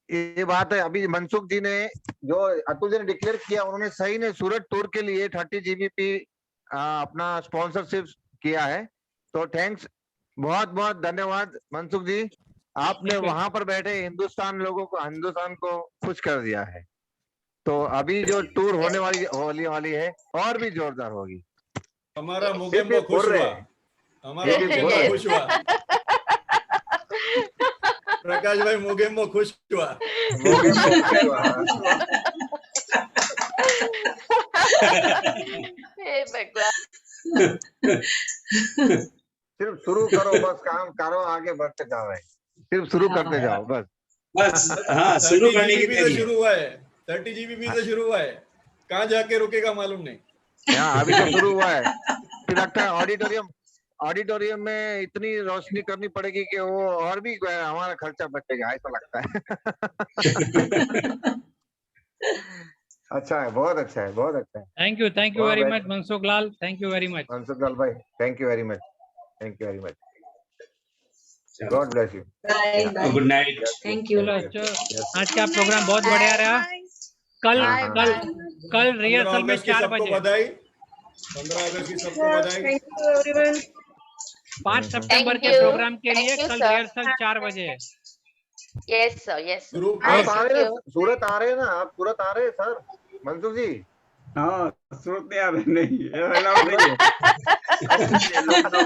ये बात है। अभी मनसुख जी ने जो अतुल जी ने डिक्लेयर किया, उन्होंने सही ने सूरत टूर के लिए 30 GBP अपना स्पॉन्सरशिप किया है। तो थैंक्स, बहुत बहुत धन्यवाद मनसुख जी। आपने वहां पर बैठे हिंदुस्तान को खुश कर दिया है। तो अभी जो टूर होने वाली है और भी जोरदार होगी। हमारा मुगेम्बो खुश हुआ, हमारा मुगेम्बो खुश हुआ। प्रकाश भाई मुगेम्बो खुश हुआ। सिर्फ शुरू करो, बस काम करो, आगे बढ़ते जाओ। सिर्फ शुरू करते जाओ बस। हाँ, शुरू करने की तैयारी शुरू हुआ है। 30 GBP से शुरू हुआ है, कहाँ जाके रुकेगा मालूम नहीं। हाँ अभी तो शुरू हुआ है। फिर लगता है ऑडिटोरियम में इतनी रोशनी करनी पड़ेगी कि वो और भी हमारा खर्चा बचेगा, ऐसा लगता है। अच्छा है, बहुत अच्छा है, बहुत अच्छा है। Thank you very much Mansukh Lal, thank you very much Mansukh Lal भाई, thank you very much, thank you very much. God bless you. Good night. Thank you. आज का प्रोग्राम बहुत बढ़िया रहा। कल रिहर्सल में 4 बजे। 15 अगस्त की सबको बधाई। 5 सितंबर के प्रोग्राम के लिए कल रिहर्सल 4 बजे है। Yes sir, yes. सूरत आ रहे हैं ना आप? सूरत आ रहे हैं सर मनसुख जी? हाँ सूरत में आ रहे नहीं।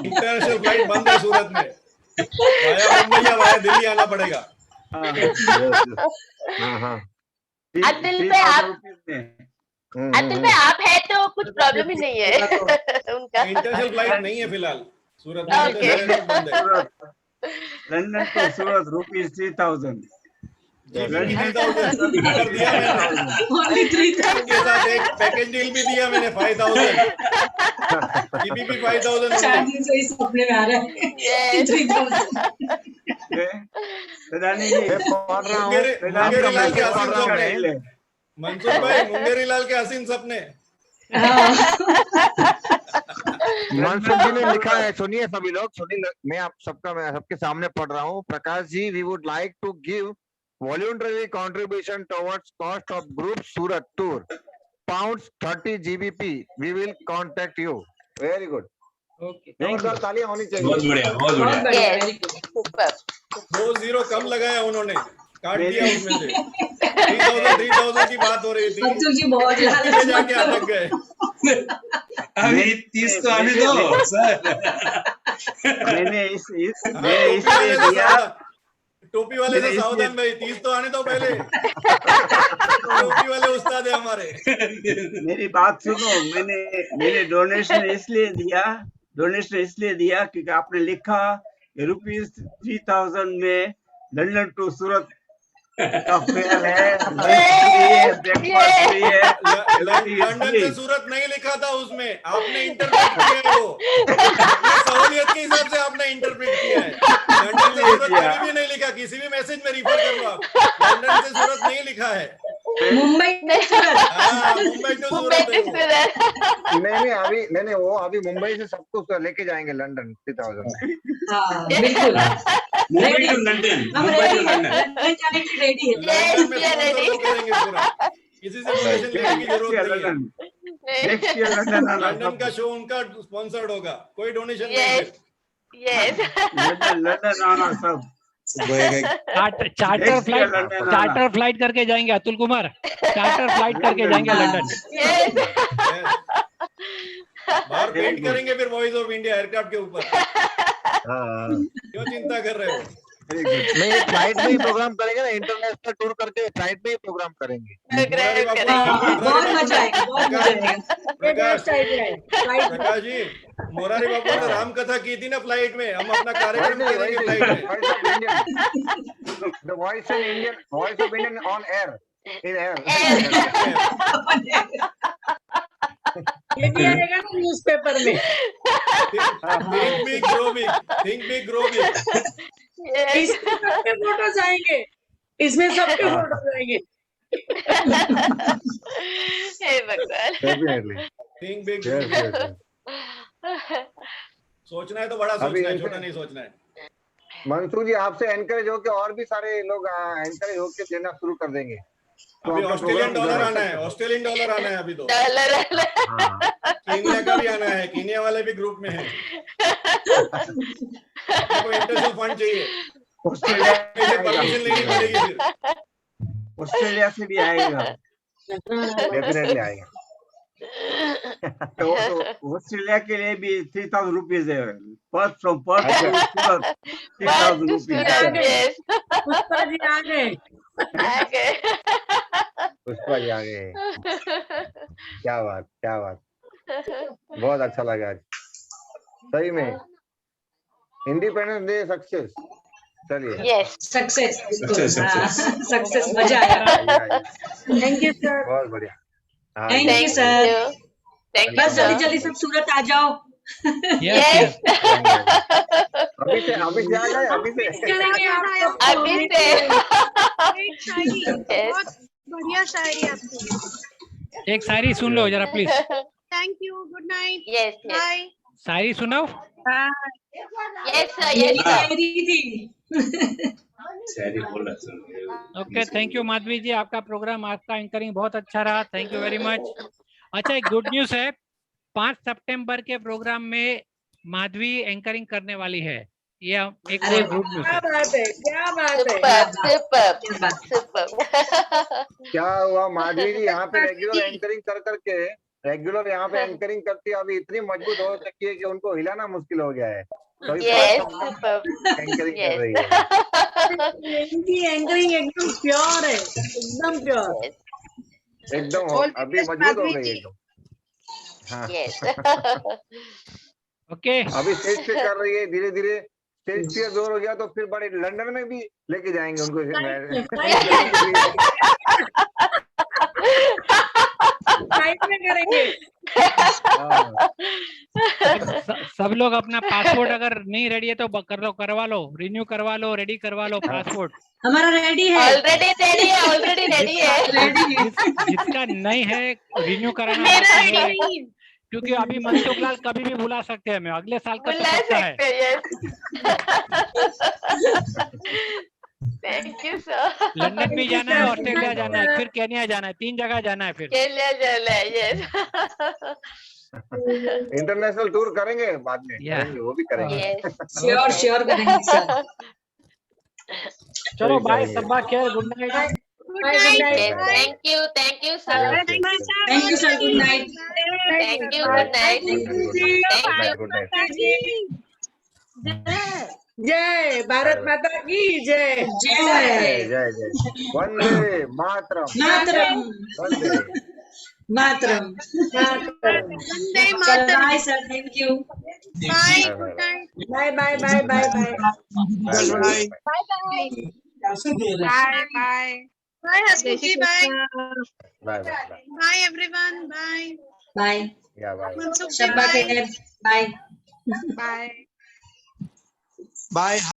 इंटरनेशनल फ्लाइट बंद है सूरत में। वाया मुंबई या वाया दिल्ली आना पड़ेगा। अतुल पे आप है तो कुछ प्रॉब्लम ही नहीं है उनका। इंटरनेशनल फ्लाइट नहीं है फिलहाल सूरत में, बंद है। London to Surat ₹3000। Only 3,000 के साथ एक पैकेज डील भी दिया मैंने 5,000 GBP 5,000 सही सपने में आ रहा है 3,000। मुंगेरी लाल के हसीन सपने, मनसुख भाई मुंगेरी लाल के हसीन सपने। मनसुख जी ने लिखा है, सुनिए सभी लोग, सुनिए, मैं सबके सामने पढ़ रहा हूँ। Prakash ji, we would like to give voluntary contribution towards cost of group Surat tour, £30 GBP. We will contact you. Very good. Okay. जोरदार तालियां होनी चाहिए। बहुत बढ़िया, बहुत बढ़िया। 2 0 कम लगाया उन्होंने, काट दिया उसमें से। 3,000 की बात हो रही थी, मनसुख जी बहुत जाके अटक गए। अभी 30 तो आने दो सर। मैंने इसलिए दिया, टोपी वाले से सावधान भाई, 30 तो आने दो पहले। टोपी वाले उस्ताद है हमारे। मेरी बात सुनो, मैंने डोनेशन इसलिए दिया क्योंकि आपने लिखा ₹3,000 में लंदन टू सूरत का फेयर है, ब्रेकफास्ट फ्री है। लंदन से सूरत नहीं लिखा था उसमें, आपने इंटरप्रेट किया है वो। सहूलियत के हिसाब से आपने इंटरप्रेट किया है। लंदन से सूरत कहीं भी नहीं लिखा, किसी भी मैसेज में रिफर कर लो आप, लंदन से सूरत नहीं लिखा है। मुंबई टू सूरत नहीं, वो अभी मुंबई से सबको लेके जाएंगे लंदन 3,000। बिल्कुल Mumbai to London, Mumbai to London जाने की रेडी है। लंदन में करेंगे पूरा, किसी से परमिशन लेने की जरूरत नहीं है। लंदन का शो उनका स्पॉन्सर्ड होगा, कोई डोनेशन नहीं है। लंदन आना सब चार्टर फ्लाइट करके जाएंगे अतुल कुमार, चार्टर फ्लाइट करके जाएंगे लंदन। बाहर पेंट करेंगे फिर वॉइस ऑफ इंडिया एयरक्राफ्ट के ऊपर। क्यों चिंता कर रहे हो? नहीं, फ्लाइट में ही प्रोग्राम करेंगे ना, इंटरनेशनल टूर करके फ्लाइट में ही प्रोग्राम करेंगे। बहुत मजा आएगा, बहुत मजा आएगा। प्रकाश जी, मोरारी बापू ने राम कथा की थी ना फ्लाइट में, हम अपना कार्यक्रम करेंगे फ्लाइट में। The voice of Indian on air, in air. ये भी आएगा ना न्यूज़पेपर में। Think big, grow big. Think big, grow big. इसमें सबके फोटोज आएंगे, इसमें सबके फोटोज आएंगे। हे भगवान। Definitely. Think big. Yes. सोचना है तो बड़ा सोचना है, छोटा नहीं सोचना है। मनसूर जी, आपसे एनकरेज होके और भी सारे लोग एनकरेज होके देना शुरू कर देंगे। अभी ऑस्ट्रेलियन डॉलर आना है, ऑस्ट्रेलियन डॉलर आना है अभी तो। कीनिया का भी आना है, कीनिया वाले भी ग्रुप में है। आपको इंटरनेशनल फंड चाहिए, ऑस्ट्रेलिया से परमिशन लेनी पड़ेगी फिर। ऑस्ट्रेलिया से भी आएगा, डेफिनेटली आएगा। तो ऑस्ट्रेलिया के लिए भी ₹3,000 है, फ्रॉम पर्थ टू सूरत ₹3,000। पुष्पा जी आ गए। पुष्पा जी आ गए, क्या बात, बहुत अच्छा लगा आज सही में। इंडिपेंडेंस डे सक्सेस, चलिए सक्सेस मजा आया। थैंक यू सर, बहुत बढ़िया, थैंक यू सर। बस जल्दी सब सूरत आ जाओ। यस अभी से आ गए, बहुत बढ़िया शायरी आपकी। एक शायरी सुन लो जरा please. Thank you, good night, bye. शायरी सुनाओ। Okay, thank you Madhavi ji, आपका प्रोग्राम, आपका एंकरिंग बहुत अच्छा रहा, थैंक यू वेरी मच। अच्छा, एक गुड न्यूज है, 5 सितंबर के प्रोग्राम में माधवी एंकरिंग करने वाली है, ये एक और गुड न्यूज है। क्या बात है। क्या हुआ माधवी जी, यहाँ पे रेगुलर एंकरिंग करके यहाँ पे एंकरिंग करती है, अभी इतनी मजबूत हो चुकी है कि उनको हिलाना मुश्किल हो गया है। तो इस Yes, बार superb. एंकरिंग कर Yes. रही है। इनकी एंकरिंग एकदम प्योर है, एकदम प्योर। एकदम अभी मजबूत हो गई एकदम। हाँ। Yes. ओके अभी स्टेज पे कर रही है, धीरे धीरे स्टेज पे जोर हो गया तो फिर बड़े लंदन में भी लेके जाएंगे उनको। साइड में करेंगे। सब लोग अपना पासपोर्ट अगर नहीं रेडी है तो करवा लो, रिन्यू करवा लो, रेडी करवा लो पासपोर्ट। हमारा रेडी है। Already ready है, already ready है। जिसका नहीं है रिन्यू कराना मेरा बाकी ready है, नहीं है। क्योंकि अभी मनसुख लाल कभी भी बुला सकते हैं हमें, अगले साल का तो बुला पक्का है। सकते हैं, yes. Thank you, sir. London भी जाना है, ऑस्ट्रेलिया जाना है, फिर केन्या जाना है, 3 जगह जाना है फिर। केन्या जाना है, yes. इंटरनेशनल टूर करेंगे बाद में, करेंगे वो भी करेंगे। Yes. श्योर श्योर करेंगे सर। चलो बाय सबा खैर, good night. Good night. Yes, thank you, sir. Thank you sir, good night. Thank you, good night. Good night. जय भारत माता की जय। जय जय जय। वंदे मातरम। मातरम वंदे मातरम। वंदे चलो Mataram. Bye sir, thank you. Bye, good night. Bye bye bye bye bye. Bye bye. Bye bye bye Hasmukh ji, bye bye bye. Bye everyone, bye bye या bye. Mansukh ji, शब्बा बाय खैर, बाय बाय। बाय।